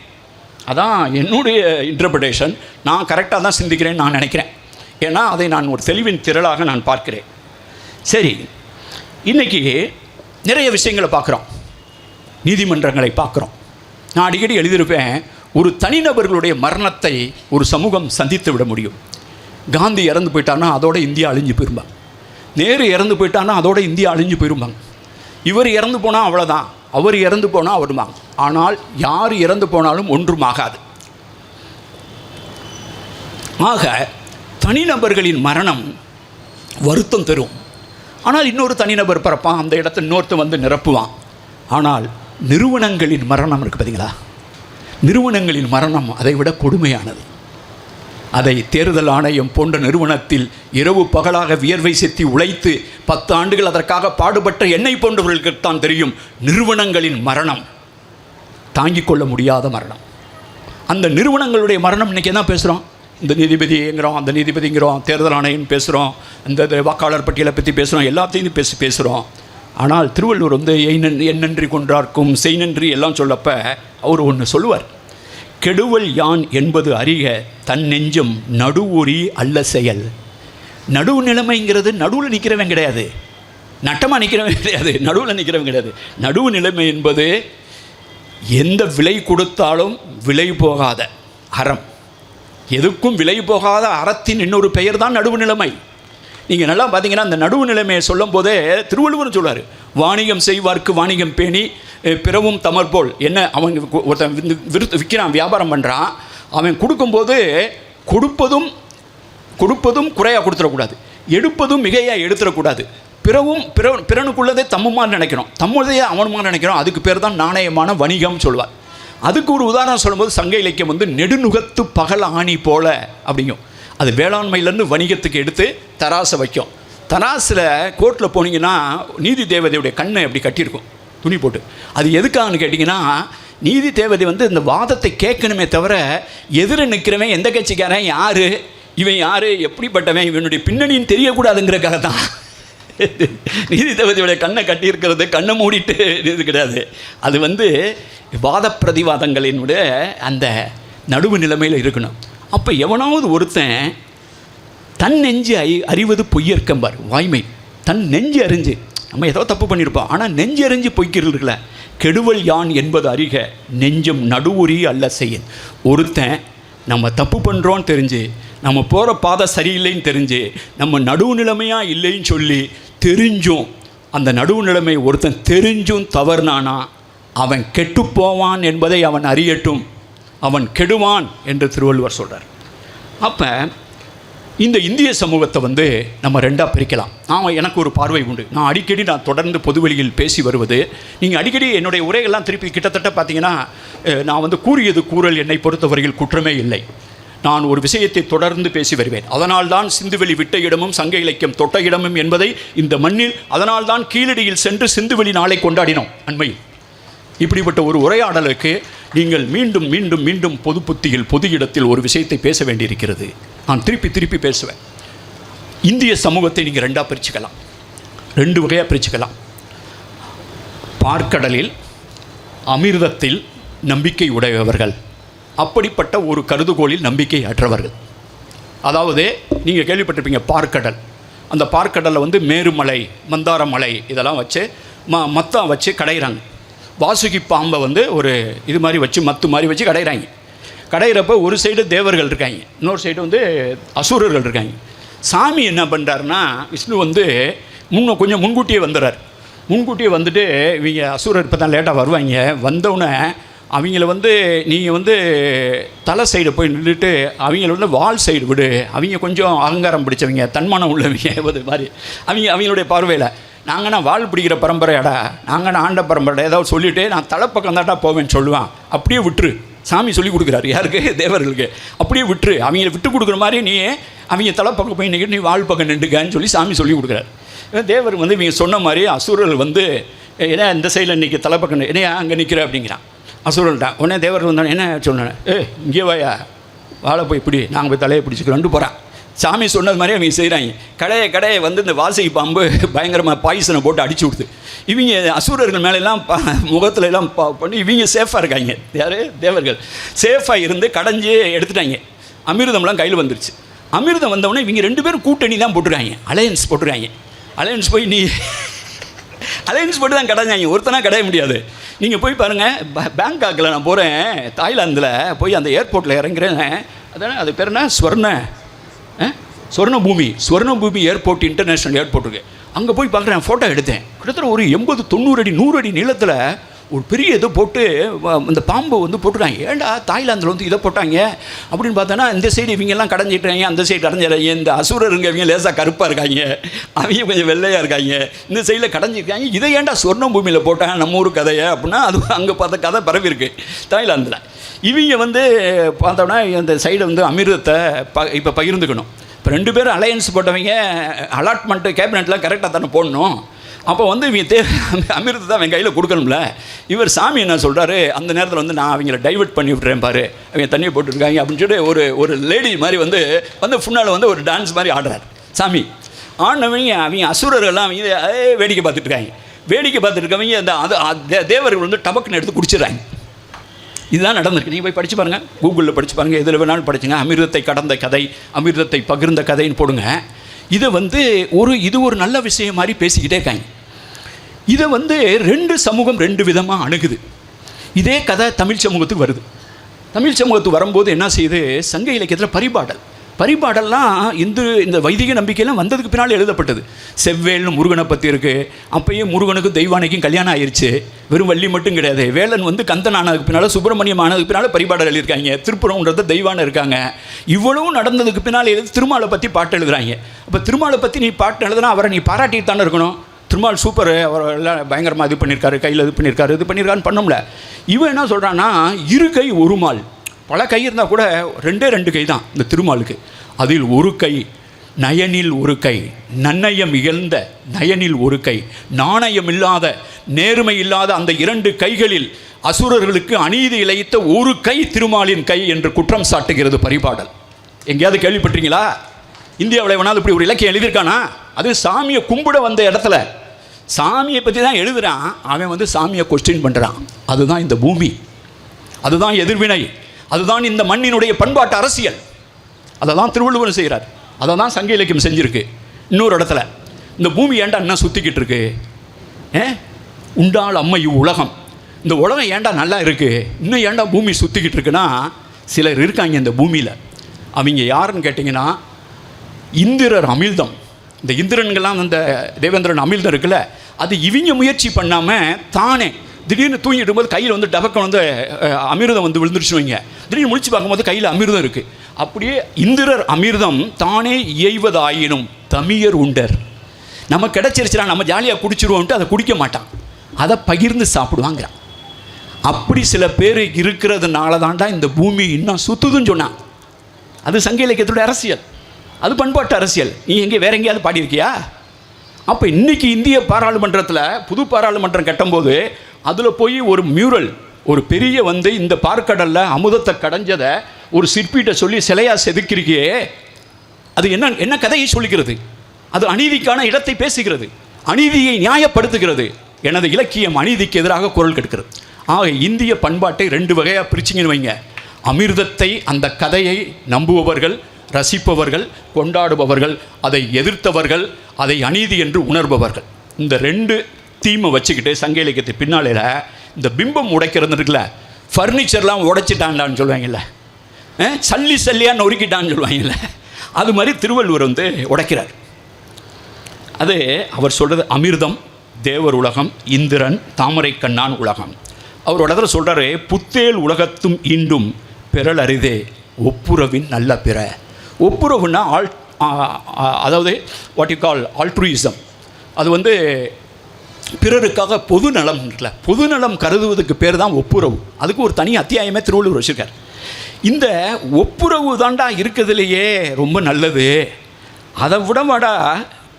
அதான் என்னுடைய இன்டர்பிரேஷன். நான் கரெக்டாக தான் சிந்திக்கிறேன்னு நான் நினைக்கிறேன். ஏன்னா அதை நான் ஒரு தெளிவின் திரளாக நான் பார்க்கிறேன். சரி, இன்றைக்கி நிறைய விஷயங்களை பார்க்குறோம், நீதிமன்றங்களை பார்க்குறோம். நான் அடிக்கடி எழுதியிருப்பேன், ஒரு தனிநபர்களுடைய மரணத்தை ஒரு சமூகம் சந்தித்து விட முடியும். காந்தி இறந்து போயிட்டான்னா அதோட இந்தியா அழிஞ்சு போயிருப்பாங்க. நேரு இறந்து போயிட்டான்னா அதோட இந்தியா அழிஞ்சு போயிருப்பாங்க. இவர் இறந்து போனால் அவ்வளோதான், அவர் இறந்து போனால் அவருமாங்க. ஆனால் யார் இறந்து போனாலும் ஒன்றும் ஆகாது. ஆக தனிநபர்களின் மரணம் வருத்தம் தரும். ஆனால் இன்னொரு தனிநபர் பிறப்பான், அந்த இடத்த இன்னொருத்தன் வந்து நிரப்புவான். ஆனால் நிறுவனங்களின் மரணம் இருக்குது பார்த்தீங்களா? நிறுவனங்களின் மரணம் அதை விட கொடுமையானது. அதை தேர்தல் ஆணையம் போன்ற நிறுவனத்தில் இரவு பகலாக வியர்வை செத்தி உழைத்து 10 ஆண்டுகள் அதற்காக பாடுபட்ட என்னை போன்றவர்களுக்குத்தான் தெரியும். நிறுவனங்களின் மரணம் தாங்கிக் கொள்ள முடியாத மரணம். அந்த நிறுவனங்களுடைய மரணம் இன்றைக்கி என்ன பேசுகிறோம்? இந்த நீதிபதிங்கிறோம், அந்த நீதிபதிங்கிறோம், தேர்தல் ஆணையம் பேசுகிறோம், இந்த வாக்காளர் பட்டியலை பற்றி பேசுகிறோம், எல்லாத்தையும் பேசுகிறோம். ஆனால் திருவள்ளுவர் வந்து என் நன்றி கொன்றார்க்கும் செய் நன்றி எல்லாம் சொல்லப்போ அவர் ஒன்று சொல்லுவார். கெடுவல் யான் என்பது அறிக தன் நெஞ்சம் நடுவுரி அல்ல செயல். நடுவு நிலைமைங்கிறது நடுவில் நிற்கிறவன் கிடையாது, நட்டமாக நிற்கிறவன் கிடையாது, நடுவில் நிற்கிறவன் கிடையாது. நடுவு நிலைமை என்பது எந்த விலை கொடுத்தாலும் விலை போகாத அறம், எதுக்கும் விலை போகாத அறத்தின் இன்னொரு பெயர் தான் நடுவு நிலைமை. நீங்கள் நல்லா பார்த்தீங்கன்னா அந்த நடுவு நிலைமையை சொல்லும் போதே திருவள்ளுவர் சொல்வார், வாணிகம் செய்வார்க்கு வாணிகம் பேணி பிறவும் தமர்போல். என்ன, அவன் ஒருத்தன் விற்கிறான், வியாபாரம் பண்ணுறான், அவன் கொடுக்கும்போது கொடுப்பதும் குறையாக கொடுத்துடக்கூடாது, எடுப்பதும் மிகையாக எடுத்துடக்கூடாது. பிறனுக்குள்ளதே தம்முமான்னு நினைக்கிறோம், தம்முதையே அவனுமான்னு நினைக்கிறோம். அதுக்கு பேர் தான் நாணயமான வணிகம் சொல்வார். அதுக்கு ஒரு உதாரணம் சொல்லும்போது சங்க இலக்கியம் வந்து நெடுநுகத்து பகல் ஆணி போல அப்படிங்கும். அது வேளாண்மையிலேருந்து வணிகத்துக்கு எடுத்து தராசை வைக்கும். தராசில் கோர்ட்டில் போனீங்கன்னா நீதி தேவதையுடைய கண்ணை அப்படி கட்டியிருக்கும் துணி போட்டு. அது எதுக்காகன்னு கேட்டிங்கன்னா, நீதி தேவதை வந்து இந்த வாதத்தை கேட்கணுமே தவிர எதிர நிற்கிறவன் எந்த கட்சிக்காரன், யார் இவன், யார் எப்படிப்பட்டவன், இவனுடைய பின்னணின்னு தெரியக்கூடாதுங்கிறதுக்காக தான் நீதி தேவதையுடைய கண்ணை கட்டியிருக்கிறது. கண்ணை மூடிட்டு இது கிடையாது. அது வந்து வாத பிரதிவாதங்களினுடைய அந்த நடுவு நிலைமையில் இருக்கணும். அப்போ எவனாவது ஒருத்தன் தன் நெஞ்சு அறிவது பொய்யற்கம்பார் வாய்மை. தன் நெஞ்சு அறிஞ்சு, நம்ம ஏதோ தப்பு பண்ணியிருப்போம், ஆனால் நெஞ்சு அறிஞ்சு பொய்க்கிறதுல கெடுவல் யான் என்பது அறிக நெஞ்சம் நடுவுரி அல்ல செய்ய. ஒருத்தன் நம்ம தப்பு பண்ணுறோன்னு தெரிஞ்சு, நம்ம போகிற பாதை சரியில்லைன்னு தெரிஞ்சு, நம்ம நடுவு நிலைமையாக இல்லைன்னு சொல்லி தெரிஞ்சும், அந்த நடுவு நிலைமை ஒருத்தன் தெரிஞ்சும் தவறுனானா அவன் கெட்டு போவான் என்பதை அவன் அறியட்டும், அவன் கெடுவான் என்று திருவள்ளுவர் சொல்கிறார். அப்போ இந்த இந்திய சமூகத்தை வந்து நம்ம ரெண்டாக பிரிக்கலாம். எனக்கு ஒரு பார்வை உண்டு. நான் தொடர்ந்து பொதுவெளியில் பேசி வருவது, நீங்கள் அடிக்கடி என்னுடைய உரைகள்லாம் திருப்பி கிட்டத்தட்ட பார்த்தீங்கன்னா, நான் வந்து கூறியது கூறல் என்னை பொறுத்தவரையில் குற்றமே இல்லை. நான் ஒரு விஷயத்தை தொடர்ந்து பேசி வருவேன். அதனால்தான் சிந்துவெளி விட்ட இடமும் சங்க இலக்கியம் தொட்ட இடமும் என்பதை இந்த மண்ணில், அதனால்தான் கீழடியில் சென்று சிந்துவெளி நாளை கொண்டாடினோம் அண்மையில். இப்படிப்பட்ட ஒரு உரையாடலுக்கு நீங்கள் மீண்டும் மீண்டும் மீண்டும் பொது புத்தியில் பொது இடத்தில் ஒரு விஷயத்தை பேச வேண்டியிருக்கிறது. நான் திருப்பி பேசுவேன். இந்திய சமூகத்தை நீங்கள் ரெண்டாக பிரிச்சுக்கலாம். 2 வகையாக பிரிச்சுக்கலாம். பார்க்கடலில் அமிர்தத்தில் நம்பிக்கை உடையவர்கள், அப்படிப்பட்ட ஒரு கருதுகோளில் நம்பிக்கை அற்றவர்கள். அதாவது நீங்கள் கேள்விப்பட்டிருப்பீங்க பார்க்கடல். அந்த பார்க்கடலில் வந்து மேருமலை, மந்தாரமலை இதெல்லாம் வச்சு மத்தம் வச்சு கடைகிறாங்க. வாசுகி பாம்பை வந்து ஒரு இது மாதிரி வச்சு மத்து மாதிரி வச்சு கடைகிறாங்க. கடைகிறப்ப ஒரு சைடு தேவர்கள் இருக்காங்க, இன்னொரு சைடு வந்து அசுரர்கள் இருக்காங்க. சாமி என்ன பண்ணுறாருன்னா, விஷ்ணு வந்து கொஞ்சம் முன்கூட்டியே வந்துடுறார். முன்கூட்டியே வந்துட்டு இவங்க அசுரர் இப்போ தான் லேட்டாக வருவாங்க. வந்தவுடனே அவங்கள வந்து நீங்கள் வந்து தலை சைடு போய் நின்றுட்டு அவங்கள வந்து வால் சைடு விடு, அவங்க கொஞ்சம் அகங்காரம் பிடிச்சவங்க, தன்மானம் உள்ளவங்க அது மாதிரி அவங்களுடைய பார்வையில் நாங்கள் நான் வால் பிடிக்கிற பரம்பரையாடா, நாங்கள் நான் ஆண்ட பரம்பரை ஏதாவது சொல்லிவிட்டு நான் தலைப்பக்கம் தாட்டா போவேன்னு சொல்லுவான். அப்படியே விட்டுரு, சாமி சொல்லி கொடுக்குறாரு. யாருக்கு? தேவர்களுக்கு. அப்படியே விட்டுரு, அவங்கள விட்டு கொடுக்குற மாதிரி நீ அவங்க தலைப்பக்கம் போய் நிற்கிட்டு நீ வால் பக்கம் நின்றுக்கான்னு சொல்லி சாமி சொல்லி கொடுக்குறாரு. தேவர் வந்து இவங்க சொன்ன மாதிரி அசுரர்கள் வந்து ஏன்னா இந்த சைடில் இன்றைக்கி தலைப்பக்கம் என்ன அங்கே நிற்கிற அப்படிங்கிறான் அசுரல்ட்டான். உடனே தேவர் வந்தானே என்ன சொன்னேன், இங்கே வாயா வாழை போய் இப்படி நாங்கள் போய் தலையை பிடிச்சிக்கிறோன்ட்டு போகிறான். சாமி சொன்னது மாதிரி அவங்க செய்கிறாங்க. கடையை வந்து இந்த வாசகி பாம்பு பயங்கரமாக பாய்சனை போட்டு அடிச்சு விடுது. இவங்க அசுரர்கள் மேலெல்லாம் முகத்துல எல்லாம் பண்ணி இவங்க சேஃபாக இருக்காங்க. யார்? தேவர்கள் சேஃபாக இருந்து கடைஞ்சி எடுத்துட்டாங்க. அமிர்தம்லாம் கையில் வந்துருச்சு. அமிர்தம் வந்தவொடனே இவங்க 2 பேரும் கூட்டணி தான் போட்டுருக்காங்க, அலையன்ஸ் போட்டுருக்காங்க. அலையன்ஸ் போய் நீ அலையன்ஸ் போட்டு தான் கடைஞ்சாங்க, ஒருத்தனா கடைய முடியாது. நீங்கள் போய் பாருங்கள், பேங்காக்கில் நான் போகிறேன், தாய்லாந்தில் போய் அந்த ஏர்போர்ட்டில் இறங்குறேன். அதானே அது பேர் என்ன, ஸ்வர்ணபூமி ஏர்போர்ட், இன்டர்நேஷ்னல் ஏர்போர்ட் இருக்குது. அங்கே போய் பார்க்குறேன், ஃபோட்டோ எடுத்தேன். கிட்டத்தட்ட ஒரு 80-90 அடி 100 அடி நீளத்தில் ஒரு பெரிய இதை போட்டு இந்த பாம்பை வந்து போட்டுருக்காங்க. ஏன்டா தாய்லாந்தில் வந்து இதை போட்டாங்க அப்படின்னு பார்த்தோன்னா, இந்த சைடு இவங்கெல்லாம் கடைஞ்சிட்டாங்க, அந்த சைடு கடைஞ்சிடுறாங்க. இந்த அசுரருங்க இவங்க லேசாக கருப்பாக இருக்காங்க, அவங்க கொஞ்சம் வெள்ளையாக இருக்காங்க, இந்த சைடில் கடைஞ்சிருக்காங்க. இதை ஏன்டா சொர்ண பூமியில் போட்டாங்க நம்ம ஊர் கதையை அப்படின்னா, அது அங்கே பார்த்த கதை பரவி இருக்குது தாய்லாந்தில். இவங்க வந்து பார்த்தோன்னா இந்த சைடை வந்து அமிர்தத்தை இப்போ பகிர்ந்துக்கணும். இப்போ 2 பேரும் அலையன்ஸ் போட்டவங்க அலாட்மெண்ட்டு கேபினெட்டில் கரெக்டாக தானே போடணும். அப்போ வந்து இவங்க அமிர்தத்தை தான் அவங்க கையில் கொடுக்கணும்ல. இவர் சாமி என்ன சொல்கிறாரு, அந்த நேரத்தில் வந்து நான் அவங்கள டைவெர்ட் பண்ணி விட்றேன் பாரு, அவங்க தண்ணியை போட்டுருக்காங்க அப்படின்னு சொல்லிட்டு ஒரு லேடி மாதிரி வந்து ஃபுல்லால் வந்து ஒரு டான்ஸ் மாதிரி ஆடுறார் சாமி. அவங்க அசுரர்கள்லாம் அவங்க வேடிக்கை பார்த்துட்டு இருக்காங்க. வேடிக்கை பார்த்துட்டு இருக்கவங்க அந்த தேவர்கள் வந்து டபக்குன்னு எடுத்து குடிச்சிடுறாங்க. இதுதான் நடந்திருக்கு. நீங்கள் போய் படித்து பாருங்கள், கூகுளில் படித்து பாருங்கள், எதில் வேணாலும் படிச்சுங்க. அமிர்தத்தை கடந்த கதை, அமிர்தத்தை பகிர்ந்த கதைன்னு போடுங்க. இதை வந்து இது ஒரு நல்ல விஷயம் மாதிரி பேசிக்கிட்டே இருக்காங்க. இதை வந்து 2 சமூகம் 2 விதமாக அணுகுது. இதே கதை தமிழ் சமூகத்துக்கு வருது. தமிழ் சமூகத்துக்கு வரும்போது என்ன செய்யுது, சங்க இலக்கியத்தில் பரிபாடல்லாம் இந்த வைதிக நம்பிக்கையெல்லாம் வந்ததுக்கு பின்னால் எழுதப்பட்டது. செவ்வேல்னு முருகனை பற்றி இருக்குது. அப்போயே முருகனுக்கும் தெய்வானைக்கும் கல்யாணம் ஆயிடுச்சு. வெறும் வள்ளி மட்டும் கிடையாது, வேலன் வந்து கந்தன் ஆனதுக்கு பின்னால், சுப்பிரமணியம் ஆனதுக்கு பின்னால் பரிபாடல் எழுதியிருக்காங்க. திருப்புறம்ன்றது தெய்வானை இருக்காங்க. இவ்வளவும் நடந்ததுக்கு பின்னால் எழுதி திருமாலை பற்றி பாட்டு எழுதுகிறாங்க. அப்போ திருமாலை பற்றி நீ பாட்டு எழுதுனா அவரை நீ பாராட்டிட்டு தானே இருக்கணும். திருமால் சூப்பர், அவர் எல்லாம் பயங்கரமாக இது பண்ணியிருக்காரு, கையில் இது பண்ணியிருக்காருன்னு பண்ணோம்ல. இவன் என்ன சொல்கிறான்னா, 2 கை 1 மால். பல கை இருந்தால் கூட 2 கை தான் இந்த திருமாலுக்கு. அதில் 1 கை நயனில் 1 கை, நன்னயம் இகழ்ந்த நயனில் 1 கை, நாணயம் இல்லாத நேர்மை இல்லாத அந்த 2 கைகளில் அசுரர்களுக்கு அநீதி இழைத்த 1 கை திருமாலின் கை என்று குற்றம் சாட்டுகிறது பரிபாடல். எங்கேயாவது கேள்விப்பட்டீங்களா? இந்தியாவில் வேணாலும் இப்படி ஒரு இலக்கியம் எழுதியிருக்கானா? அது சாமியை கும்பிட வந்த இடத்துல சாமியை பற்றி தான் எழுதுகிறான். அவன் வந்து சாமியை கொஸ்டின் பண்ணுறான். அதுதான் இந்த பூமி, அதுதான் எதிர்வினை, அதுதான் இந்த மண்ணினுடைய பண்பாட்டு அரசியல். அதை தான் திருவள்ளுவர் செய்கிறார், அதை தான் சங்க இலக்கியம் செஞ்சுருக்கு. இன்னொரு இடத்துல இந்த பூமி ஏண்டா என்ன சுற்றிக்கிட்டு இருக்கு, உண்டால் அம்மை உலகம், இந்த உலகம் ஏண்டா நல்லா இருக்குது, இன்னும் ஏண்டா பூமி சுற்றிக்கிட்டு இருக்குன்னா, சிலர் இருக்காங்க இந்த பூமியில். அவங்க யாருன்னு கேட்டிங்கன்னா, இந்திரர் அமிழ்தம். இந்த இந்திரன்கள்லாம் அந்த தேவேந்திரன் அமிழ்தம் இருக்குல்ல, அது இவங்க முயற்சி பண்ணாமல் தானே திடீர்னு தூங்கிட்டு இருக்கும்போது கையில் வந்து டபக்கம் வந்து அமிர்தம் வந்து விழுந்துருச்சு வைங்க. திடீர்னு முடிச்சு பார்க்கும்போது கையில் அமிர்தம் இருக்குது. அப்படியே இந்திரர் அமிர்தம் தானே இயைவதாயினும் தமியர் உண்டர். நம்ம கிடச்சிருச்சுனா நம்ம ஜாலியாக குடிச்சிருவோன்ட்டு அதை குடிக்க மாட்டான், அதை பகிர்ந்து சாப்பிடுவாங்கிறான். அப்படி சில பேர் இருக்கிறதுனால தாண்டா இந்த பூமி இன்னும் சுற்றுதுன்னு சொன்னான். அது சங்க இலக்கியத்தோட அரசியல், அது பண்பாட்டு அரசியல். நீ எங்கே வேற எங்கேயாவது பாடியிருக்கியா? அப்போ இன்றைக்கி இந்திய பாராளுமன்றத்தில் புது பாராளுமன்றம் கட்டும்போது அதில் போய் ஒரு மியூரல், ஒரு பெரிய வந்து இந்த பார்க்கடலில் அமுதத்தை கடைஞ்சதை ஒரு சிற்பிகிட்ட சொல்லி சிலையாக செதுக்கிருக்கியே, அது என்ன கதையை சொல்லிக்கிறது? அது அநீதிக்கான இடத்தை பேசுகிறது. அநீதியை நியாயப்படுத்துகிறது. எனது இலக்கியம் அநீதிக்கு எதிராக குரல் கெடுக்கிறது. ஆக இந்திய பண்பாட்டை 2 வகையாக பிரிச்சிங்கன்னு வைங்க. அமிர்தத்தை, அந்த கதையை நம்புபவர்கள், ரசிப்பவர்கள், கொண்டாடுபவர்கள், அதை எதிர்த்தவர்கள், அதை அநீதி என்று உணர்பவர்கள். இந்த 2 தீமை வச்சுக்கிட்டு சங்க இலக்கியத்தை பின்னாலையில் இந்த பிம்பம் உடைக்கிறது இருக்குல்ல, ஃபர்னிச்சர்லாம் உடைச்சிட்டான்டான்னு சொல்லுவாங்கல்ல, சல்லி சல்லியாக நொறுக்கிட்டான்னு சொல்லுவாங்கல்ல, அது மாதிரி திருவள்ளுவர் வந்து உடைக்கிறார். அது அவர் சொல்கிறது அமிர்தம், தேவர் உலகம், இந்திரன், தாமரை கண்ணான் உலகம். அவர் இடத்துல சொல்கிறாரு, புத்தேல் உலகத்தும் ஈண்டும் பெறல் அரிதே ஒப்புரவின் நல்ல பிற. ஒப்புரவுன்னா அதாவது வாட் யூ கால் ஆல்ட்ருயிசம். அது வந்து பிறருக்காக பொது நலம் இருக்குல்ல, பொது நலம் கருதுவதுக்கு பேர் தான் ஒப்புரவு. அதுக்கு ஒரு தனி அத்தியாயமே திருவள்ளுவர் வச்சுருக்கார். இந்த ஒப்புரவு தாண்டா இருக்கிறதுலையே ரொம்ப நல்லது. அதை விடமாடா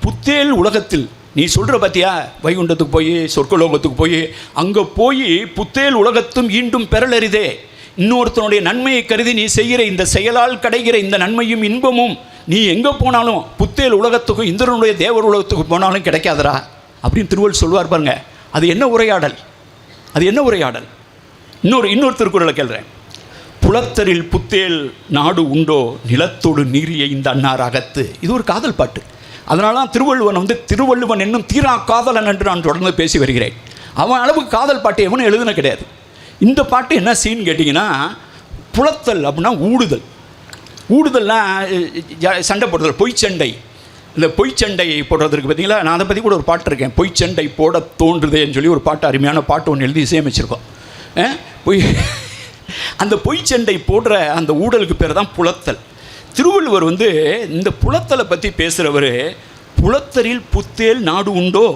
புத்தேல் உலகத்தில் நீ சொல்கிற பார்த்தியா, வைகுண்டத்துக்கு போய் சொர்க்கலோகத்துக்கு போய் அங்கே போய் புத்தேல் உலகத்தும் ஈண்டும் பெறலரிதே, இன்னொருத்தனுடைய நன்மையை கருதி நீ செய்கிற இந்த செயலால் கிடைக்கிற இந்த நன்மையும் இன்பமும் நீ எங்கே போனாலும் புத்தேல் உலகத்துக்கும் இந்திரனுடைய தேவர் உலகத்துக்கு போனாலும் கிடைக்காதரா அப்படின்னு திருவள்ளுவர் சொல்வார் பாருங்க. அது என்ன உரையாடல், அது என்ன உரையாடல். இன்னொரு திருக்குறளை கேள்றேன். புலத்தரில் புத்தேல் நாடு உண்டோ நிலத்தோடு நீரிய இந்த அன்னார் அகத்து. இது ஒரு காதல் பாட்டு. அதனால தான் திருவள்ளுவன் என்னும் தீரா காதலன் என்று நான் தொடர்ந்து பேசி வருகிறேன். அவன் அளவுக்கு காதல் பாட்டு எவனும் எழுதுன கிடையாது. இந்த பாட்டு என்ன சீன் கேட்டிங்கன்னா, புலத்தல் அப்படின்னா ஊடுதல்னா சண்டை போடுதல், பொய்ச்சண்டை. இந்த பொய்ச்சண்டை போடுறதுக்கு பார்த்தீங்களா, நான் அதை பற்றி கூட ஒரு பாட்டு இருக்கேன், பொய்ச்சண்டை போட தோன்றுதேன்னு சொல்லி ஒரு பாட்டு, அருமையான பாட்டு ஒன்று எழுதி இசையமைச்சிருக்கோம். அந்த பொய்ச்சண்டை போடுற அந்த ஊடலுக்கு பேர் தான் புலத்தல். திருவள்ளுவர் வந்து இந்த புலத்தலை பற்றி பேசுகிறவர், புலத்தரில் புத்தேல் நாடு உண்டோ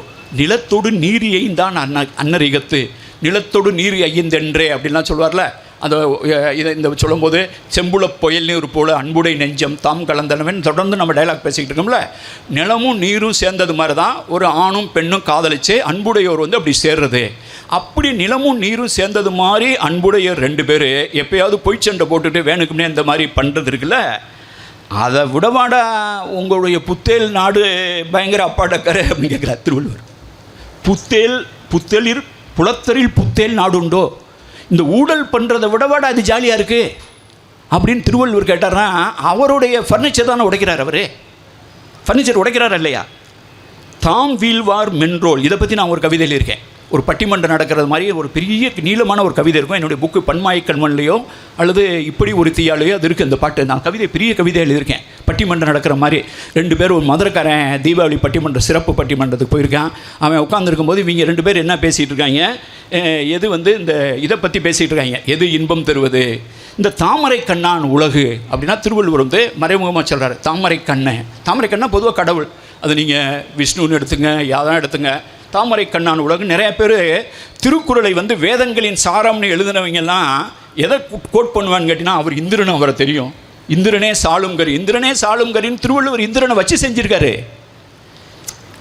நிலத்தோடு நீர் ஐந்தான் அன்னரிகத்து, நிலத்தோடு நீர் ஐயந்தென்றே அப்படின்லாம் சொல்வார்ல. அந்த இதை இந்த சொல்லும்போது செம்புல புயல் நீர் போல அன்புடை நெஞ்சம் தாம் கலந்தனவன் தொடர்ந்து நம்ம டைலாக் பேசிக்கிட்டு இருக்கோம்ல. நிலமும் நீரும் சேர்ந்தது மாதிரி தான் ஒரு ஆணும் பெண்ணும் காதலிச்சு அன்புடையோர் வந்து அப்படி சேர்றது. அப்படி நிலமும் நீரும் சேர்ந்தது மாதிரி அன்புடையோர் 2 பேர் எப்பயாவது பொய்ச்சண்டை போட்டுட்டு வேணுக்குமே இந்த மாதிரி பண்ணுறது இருக்குல்ல, அதை விடமாடா உங்களுடைய புத்தேல் நாடு பயங்கர அப்பாடக்கரை அப்படின்னு கேட்குறார் திருவள்ளுவர். புலத்தரில் புத்தேல் நாடு உண்டோ, இந்த ஊழல் பண்ணுறதை விடவாடா அது ஜாலியாக இருக்குது அப்படின்னு திருவள்ளுவர் கேட்டார்னா, அவருடைய ஃபர்னிச்சர் தானே உடைக்கிறார். அவர் ஃபர்னிச்சர் உடைக்கிறார் இல்லையா. தாம் வீழ்வார் மென்ரோல், இதை பற்றி நான் ஒரு கவிதையில் இருக்கேன். ஒரு பட்டிமன்றம் நடக்கிறது மாதிரி ஒரு பெரிய நீளமான ஒரு கவிதை இருக்கும். என்னுடைய புக்கு பன்மாய கண்மன்லையோ அல்லது இப்படி ஒரு தீயாலையோ அது இருக்குது. அந்த பாட்டு நான் பெரிய கவிதை எழுதியிருக்கேன். பட்டிமன்றம் நடக்கிற மாதிரி 2 பேர், ஒரு மதுரைக்காரன் தீபாவளி பட்டிமன்றம் சிறப்பு பட்டிமன்றத்துக்கு போயிருக்கான். அவன் உட்காந்துருக்கும் போது இவங்க 2 பேர் என்ன பேசிகிட்டு இருக்காங்க, எது வந்து இந்த இதை பற்றி பேசிகிட்டு இருக்காங்க, எது இன்பம் தருவது, இந்த தாமரை கண்ணான் உலகு அப்படின்னா திருவள்ளுவர் வந்து மறைமுகமாக சொல்கிறார். தாமரை கண்ணா பொதுவாக கடவுள், அது நீங்கள் விஷ்ணுன்னு எடுத்துங்க, யாதான் எடுத்துங்க. தாமரை கண்ணான் உலகு. நிறைய பேர் திருக்குறளை வந்து வேதங்களின் சாரம்னு எழுதினவங்கெல்லாம் எதை கோட் பண்ணுவான்னு கேட்டிங்கன்னா, அவர் இந்திரன், அவரை தெரியும், இந்திரனே சாளுங்கரின்னு திருவள்ளுவர் இந்திரனை வச்சு செஞ்சுருக்காரு.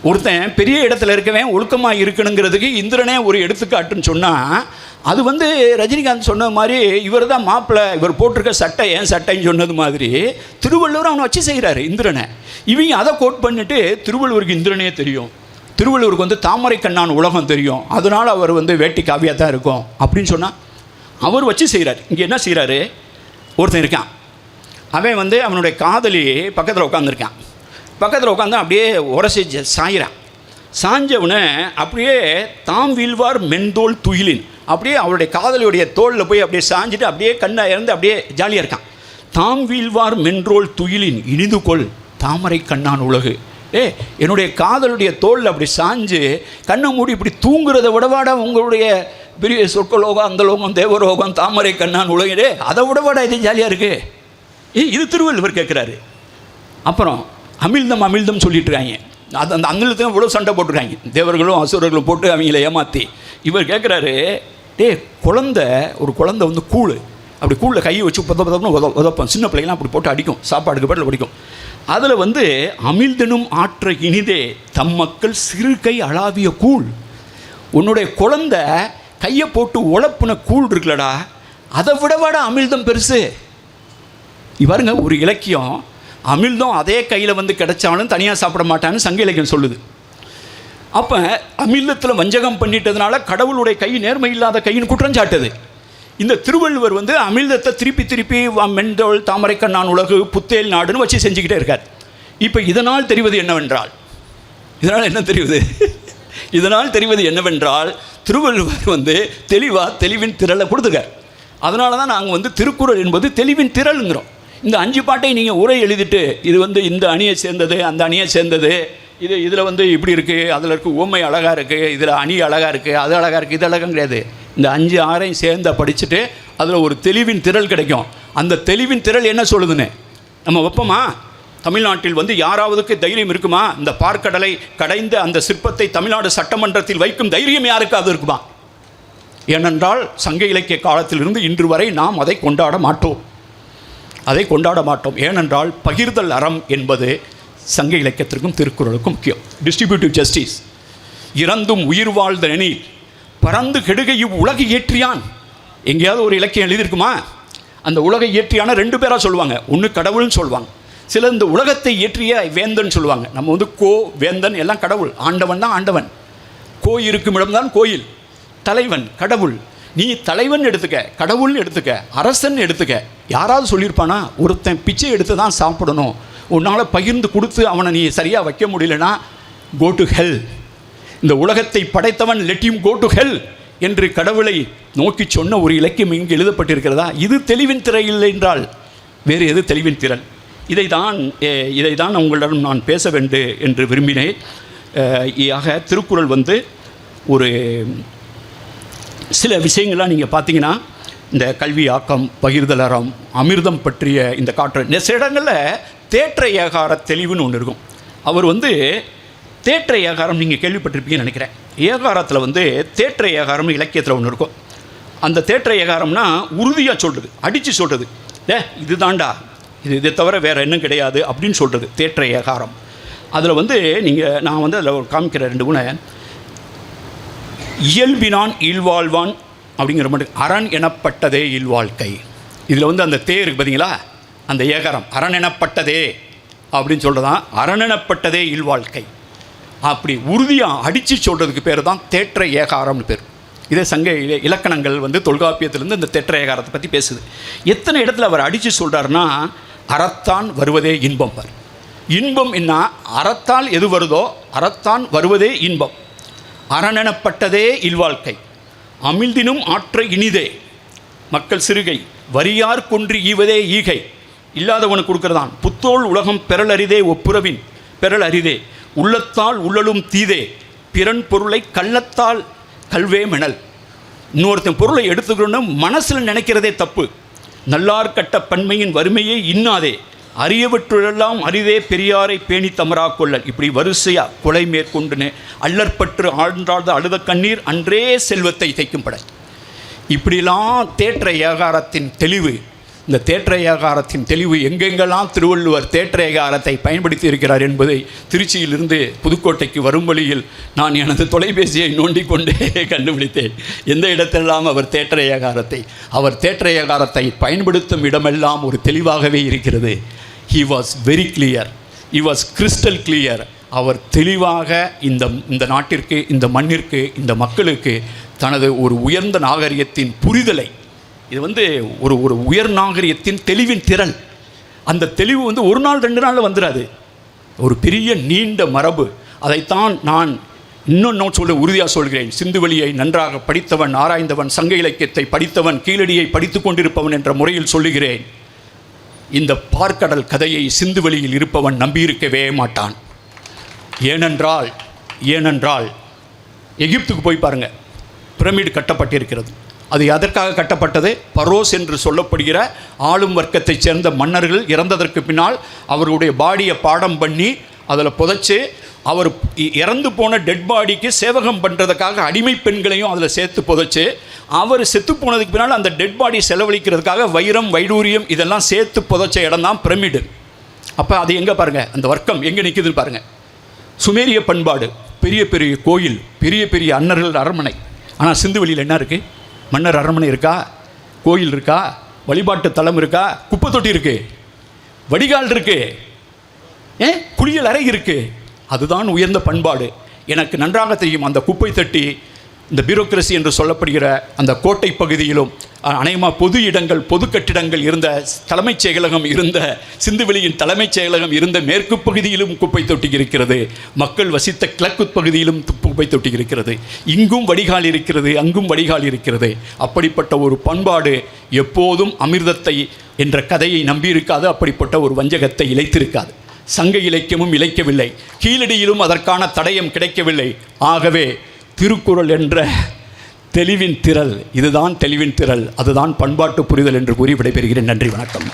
ஒருத்தன் பெரிய இடத்துல இருக்கவன் ஒழுக்கமாக இருக்கணுங்கிறதுக்கு இந்திரனே ஒரு எடுத்துக்காட்டுன்னு சொன்னால், அது வந்து ரஜினிகாந்த் சொன்னது மாதிரி இவர் தான் மாப்பிள்ளை, இவர் போட்டிருக்க சட்டை ஏன் சட்டைன்னு சொன்னது மாதிரி திருவள்ளுவர் அவனை வச்சு செய்கிறாரு இந்திரனை. இவங்க அதை கோட் பண்ணிட்டு திருவள்ளுவருக்கு இந்திரனே தெரியும், திருவள்ளுவருக்கு வந்து தாமரை கண்ணான் உலகம் தெரியும், அதனால் அவர் வந்து வேட்டி காவியாக தான் இருக்கும் அப்படின்னு சொன்னால் அவர் வச்சு செய்கிறார். இங்கே என்ன செய்கிறாரு, ஒருத்தன் இருக்கான், அவன் வந்து அவனுடைய காதலி பக்கத்தில் உட்காந்துருக்கான். பக்கத்தில் உட்காந்து அப்படியே உரசி சாஞ்சவனை அப்படியே தாம் வீழ்வார் மென்தோல் துயிலின், அப்படியே அவருடைய காதலியுடைய தோளில் போய் அப்படியே சாஞ்சிட்டு அப்படியே கண்ணை இறந்து அப்படியே ஜாலியாக இருக்கான். தாம் வீழ்வார் மென்ரோல் துயிலின் இனிது கொள் தாமரை கண்ணான் உலகு. என்னுடைய காதலுடைய தோளில் அப்படி சாஞ்சு கண்ணை மூடி இப்படி தூங்குறத விடவாடா உங்களுடைய பெரிய சொர்க்கலோகம், அந்த லோகம், தேவரோகம், தாமரை கண்ணான் உலகிலே, அதை விடவாடா இது ஜாலியாக இருக்குது. இது திருவள்ளுவர் கேட்குறாரு. அப்புறம் அமிழ்தம் சொல்லிட்டு இருக்காங்க. அது அந்த அமிழ்தத்துக்கு இவ்வளோ சண்டை போட்டுருக்காங்க, தேவர்களும் அசுரர்களும் போட்டு அவங்கள ஏமாற்றி. இவர் கேட்குறாரு, ஒரு குழந்தை வந்து அப்படி கூழில் கையை வச்சு உதப்போம், சின்ன பிள்ளைங்களாம் அப்படி போட்டு அடிக்கும், சாப்பாடுக்கு பாட்டில் படிக்கும். அதில் வந்து அமிழ்தனும் ஆற்ற இனிதே தம் மக்கள் சிறு கை அளாவிய கூழ். உன்னுடைய குழந்தை கையை போட்டு உழப்புன கூழ் இருக்குல்லடா, அதை விடவாடா அமிழ்தம் பெருசு. இவருங்க ஒரு இலக்கியம், அமிழ்தம் அதே கையில் வந்து கிடைச்சாலும் தனியாக சாப்பிட மாட்டான்னு சங்க இலக்கியம் சொல்லுது. அப்போ அமிர்தத்தில் வஞ்சகம் பண்ணிட்டதுனால கடவுளுடைய கை நேர்மை இல்லாத கையின் குற்றஞ்சாட்டுது. இந்த திருவள்ளுவர் வந்து அமிர்தத்தை திருப்பி திருப்பி மென்தோள் தாமரைக்கண்ணான் உலகு புத்தேல் நாடுன்னு வச்சு செஞ்சுக்கிட்டே இருக்கார். இப்போ இதனால் தெரிவது என்னவென்றால் இதனால் தெரிவது என்னவென்றால் திருவள்ளுவர் வந்து தெளிவின் திரளை கொடுத்துக்கார். அதனால தான் நாங்கள் வந்து திருக்குறள் என்பது தெளிவின் திரளுங்கிறோம். இந்த 5 பாட்டை நீங்கள் உரை எழுதிட்டு இது வந்து இந்த அணியை சேர்ந்தது அந்த அணியை சேர்ந்தது, இதில் வந்து இப்படி இருக்குது, அதில் இருக்குது உவமை அழகாக இருக்குது, இதில் அணி அழகாக இருக்குது, அது அழகாக இருக்குது, இது அழகாக கிடையாது. இந்த 5 6 சேர்ந்த படிச்சுட்டு அதில் ஒரு தெளிவின் திரள் கிடைக்கும். அந்த தெளிவின் திரள் என்ன சொல்லுதுன்னு நம்ம வைப்போமா? தமிழ்நாட்டில் வந்து யாராவதுக்கு தைரியம் இருக்குமா? இந்த பார்க்கடலை கடைந்த அந்த சிற்பத்தை தமிழ்நாடு சட்டமன்றத்தில் வைக்கும் தைரியம் யாருக்காவது இருக்குமா? ஏனென்றால் சங்க இலக்கிய காலத்திலிருந்து இன்று வரை நாம் அதை கொண்டாட மாட்டோம். ஏனென்றால் பகிர்தல் அறம் என்பது சங்க இலக்கியத்திற்கும் திருக்குறளுக்கும் முக்கியம். Distributive justice. இறந்தும் உயிர் வாழ்தெனில் பறந்து கெடுகை உலகை ஏற்றியான். எங்கேயாவது ஒரு இலக்கியம் எழுதியிருக்குமா? அந்த உலகை இயற்றியான 2 பேராக சொல்லுவாங்க. ஒன்று கடவுள்னு சொல்லுவாங்க, சில இந்த உலகத்தை இயற்றிய வேந்தன் சொல்லுவாங்க. நம்ம வந்து வேந்தன் எல்லாம் கடவுள், ஆண்டவன் தான் ஆண்டவன், இருக்கும் இடம்தான் கோயில், தலைவன் கடவுள். நீ தலைவன் எடுத்துக்க, கடவுள்னு எடுத்துக்க, அரசன் எடுத்துக்க. யாராவது சொல்லியிருப்பானா? ஒருத்தன் பிச்சை எடுத்து தான் சாப்பிடணும், உன்னால் பகிர்ந்து கொடுத்து அவனை நீ சரியாக வைக்க முடியலனா கோ டு ஹெல். இந்த உலகத்தை படைத்தவன் let him go to hell என்று கடவுளை நோக்கி சொன்ன ஒரு இலக்கியம் இங்கு எழுதப்பட்டிருக்கிறதா? இது தெளிவின் திரை இல்லை என்றால் வேறு எது தெளிவின் திறன்? இதைதான் உங்களிடம் நான் பேச வேண்டும் என்று விரும்பினேன். ஆக திருக்குறள் வந்து ஒரு சில விஷயங்கள்லாம் நீங்கள் பார்த்தீங்கன்னா, இந்த கல்வி ஆக்கம், பகிர்தல் அறம், அமிர்தம் பற்றிய இந்த காற்று, சில இடங்களில் தேற்ற ஏகார தெளிவுன்னு ஒன்று இருக்கும். அவர் வந்து தேற்ற ஏகாரம் நீங்கள் கேள்விப்பட்டிருப்பீங்கன்னு நினைக்கிறேன். ஏகாரத்தில் வந்து தேற்ற ஏகாரம்னு இலக்கியத்தில் ஒன்று இருக்கும். அந்த தேற்ற ஏகாரம்னா உறுதியாக சொல்கிறது, அடித்து சொல்கிறது, இதுதான்டா, இதை தவிர வேறு இன்னும் கிடையாது அப்படின்னு சொல்கிறது தேற்ற ஏகாரம். அதில் வந்து நான் வந்து அதில் ஒரு காமிக்கிற 2 குண இயல்பினான் இல்வாழ்வான் அப்படிங்கிற மட்டும் அரண் எனப்பட்டதே இல்வாழ்க்கை. இதில் வந்து அந்த இருக்கு பார்த்தீங்களா, அந்த ஏகாரம் அரண் எனப்பட்டதே அப்படின்னு சொல்கிறதான் அரண் எனப்பட்டதே இல்வாழ்க்கை. அப்படி உறுதியாக அடித்து சொல்கிறதுக்கு பேர் தான் தேற்ற ஏகாரம்னு பேர். இதே சங்க இலக்கணங்கள் வந்து தொல்காப்பியத்திலேருந்து இந்த தேற்ற ஏகாரத்தை பற்றி பேசுது. எத்தனை இடத்துல அவர் அடித்து சொல்கிறாருன்னா, அறத்தான் வருவதே இன்பம். இன்பம் என்ன? அறத்தால் எது வருதோ அறத்தான் வருவதே இன்பம். அரணெனப்பட்டதே இல்வாழ்க்கை. அமிழ்தினும் ஆற்ற இனிதே மக்கள் சிறுகை வரியார் கொன்று ஈவதே ஈகை. இல்லாதவனுக்கு கொடுக்குறதான். புத்தோள் உலகம் பெறலரிதே ஒப்புரவின் பெறல் அரிதே. உள்ளத்தால் உள்ளலும் தீதே பிறன் பொருளை கள்ளத்தால் கல்வே மெனல். இன்னொருத்தன் பொருளை எடுத்துக்கணும்னு மனசில் நினைக்கிறதே தப்பு. நல்லார் கட்ட பன்மையின் வறுமையே இன்னாதே அரியவற்றுள்ளெல்லாம் அரிதே பெரியாரை பேணி தமரா கொள்ளல். இப்படி வரிசையாக கொலை மேற்கொண்டுன்னு அல்லற்பற்று ஆழ்ந்தாழ்ந்த அழுத கண்ணீர் அன்றே செல்வத்தை தைக்கும் பட. இப்படிலாம் தேற்ற ஏகாரத்தின் தெளிவு. இந்த தேற்ற ஏகாரத்தின் தெளிவு எங்கெங்கெல்லாம் திருவள்ளுவர் தேற்ற ஏகாரத்தை பயன்படுத்தி இருக்கிறார் என்பதை திருச்சியிலிருந்து புதுக்கோட்டைக்கு வரும் வழியில் நான் எனது தொலைபேசியை நோண்டிக்கொண்டே கண்டுபிடித்தேன். எந்த இடத்திலெல்லாம் அவர் தேற்ற ஏகாரத்தை பயன்படுத்தும் இடமெல்லாம் ஒரு தெளிவாகவே இருக்கிறது. He was very clear. He was crystal clear. அவர் தெளிவாக இந்த நாட்டிற்கு, இந்த மண்ணிற்கு, இந்த மக்களுக்கு தனது ஒரு உயர்ந்த நாகரிகத்தின் புரிதலை, இது வந்து ஒரு உயர் நாகரிகத்தின் தெளிவின் திறன். அந்த தெளிவு வந்து ஒரு நாள் 2 நாளில் வந்துடாது. ஒரு பெரிய நீண்ட மரபு. அதைத்தான் நான் இன்னும் உறுதியாக சொல்கிறேன். சிந்துவெளியை நன்றாக படித்தவன், ஆராய்ந்தவன், சங்க இலக்கியத்தை படித்தவன், கீழடியை படித்து கொண்டிருப்பவன் என்ற முறையில் சொல்லுகிறேன். இந்த பார்க்கடல் கதையை சிந்துவெளியில் இருப்பவன் நம்பியிருக்கவே மாட்டான். ஏனென்றால் எகிப்துக்கு போய் பாருங்கள், பிரமிடு கட்டப்பட்டிருக்கிறது. அது எதற்காக கட்டப்பட்டது? பரோஸ் என்று சொல்லப்படுகிற ஆளும் வர்க்கத்தைச் சேர்ந்த மன்னர்கள் இறந்ததற்கு பின்னால் அவர்களுடைய பாடியை பாடம் பண்ணி அதில் புதைச்சி, அவர் இறந்து போன டெட் பாடிக்கு சேவகம் பண்ணுறதுக்காக அடிமை பெண்களையும் அதில் சேர்த்து புதைச்சி, அவர் செத்து போனதுக்கு பின்னால் அந்த டெட் பாடி செலவழிக்கிறதுக்காக வைரம், வைடூரியம் இதெல்லாம் சேர்த்து புதைச்ச இடம் தான் பிரமிடு. அப்போ அது எங்கே பாருங்கள், அந்த வர்க்கம் எங்கே நிற்குதுன்னு பாருங்கள். சுமேரிய பண்பாடு, பெரிய பெரிய கோயில், பெரிய பெரிய அன்னர்கள் அரண்மனை. ஆனால் சிந்துவெளியில் என்ன இருக்குது? மன்னர் அரண்மனை இருக்கா? கோயில் இருக்கா? வழிபாட்டு தலம் இருக்கா? குப்பை தொட்டி இருக்குது, வடிகால் இருக்குது, குளியல் அறை இருக்குது. அதுதான் உயர்ந்த பண்பாடு. எனக்கு நன்றாக தெரியும். அந்த குப்பை தட்டி இந்த பியூரோக்ரசி என்று சொல்லப்படுகிற அந்த கோட்டை பகுதியிலும் அநேகமாக பொது இடங்கள், பொது கட்டிடங்கள் இருந்த தலைமைச் செயலகம் இருந்த சிந்துவெளியின் தலைமைச் செயலகம் இருந்த மேற்கு பகுதியிலும் குப்பை தொட்டி இருக்கிறது. மக்கள் வசித்த கிழக்கு பகுதியிலும் குப்பை தொட்டி இருக்கிறது. இங்கும் வடிகால் இருக்கிறது, அங்கும் வடிகால் இருக்கிறது. அப்படிப்பட்ட ஒரு பண்பாடு எப்போதும் அமிர்தத்தை என்ற கதையை நம்பியிருக்காது. அப்படிப்பட்ட ஒரு வஞ்சகத்தை இழைத்திருக்காது. சங்க இலக்கியமும் இழைக்கவில்லை. கீழடியிலும் அதற்கான தடயம் கிடைக்கவில்லை. ஆகவே திருக்குறள் என்ற தெளிவின் திரள், இதுதான் தெளிவின் திரள், அதுதான் பண்பாட்டு புரிதல் என்று கூறி விடைபெறுகிறேன். நன்றி, வணக்கம்.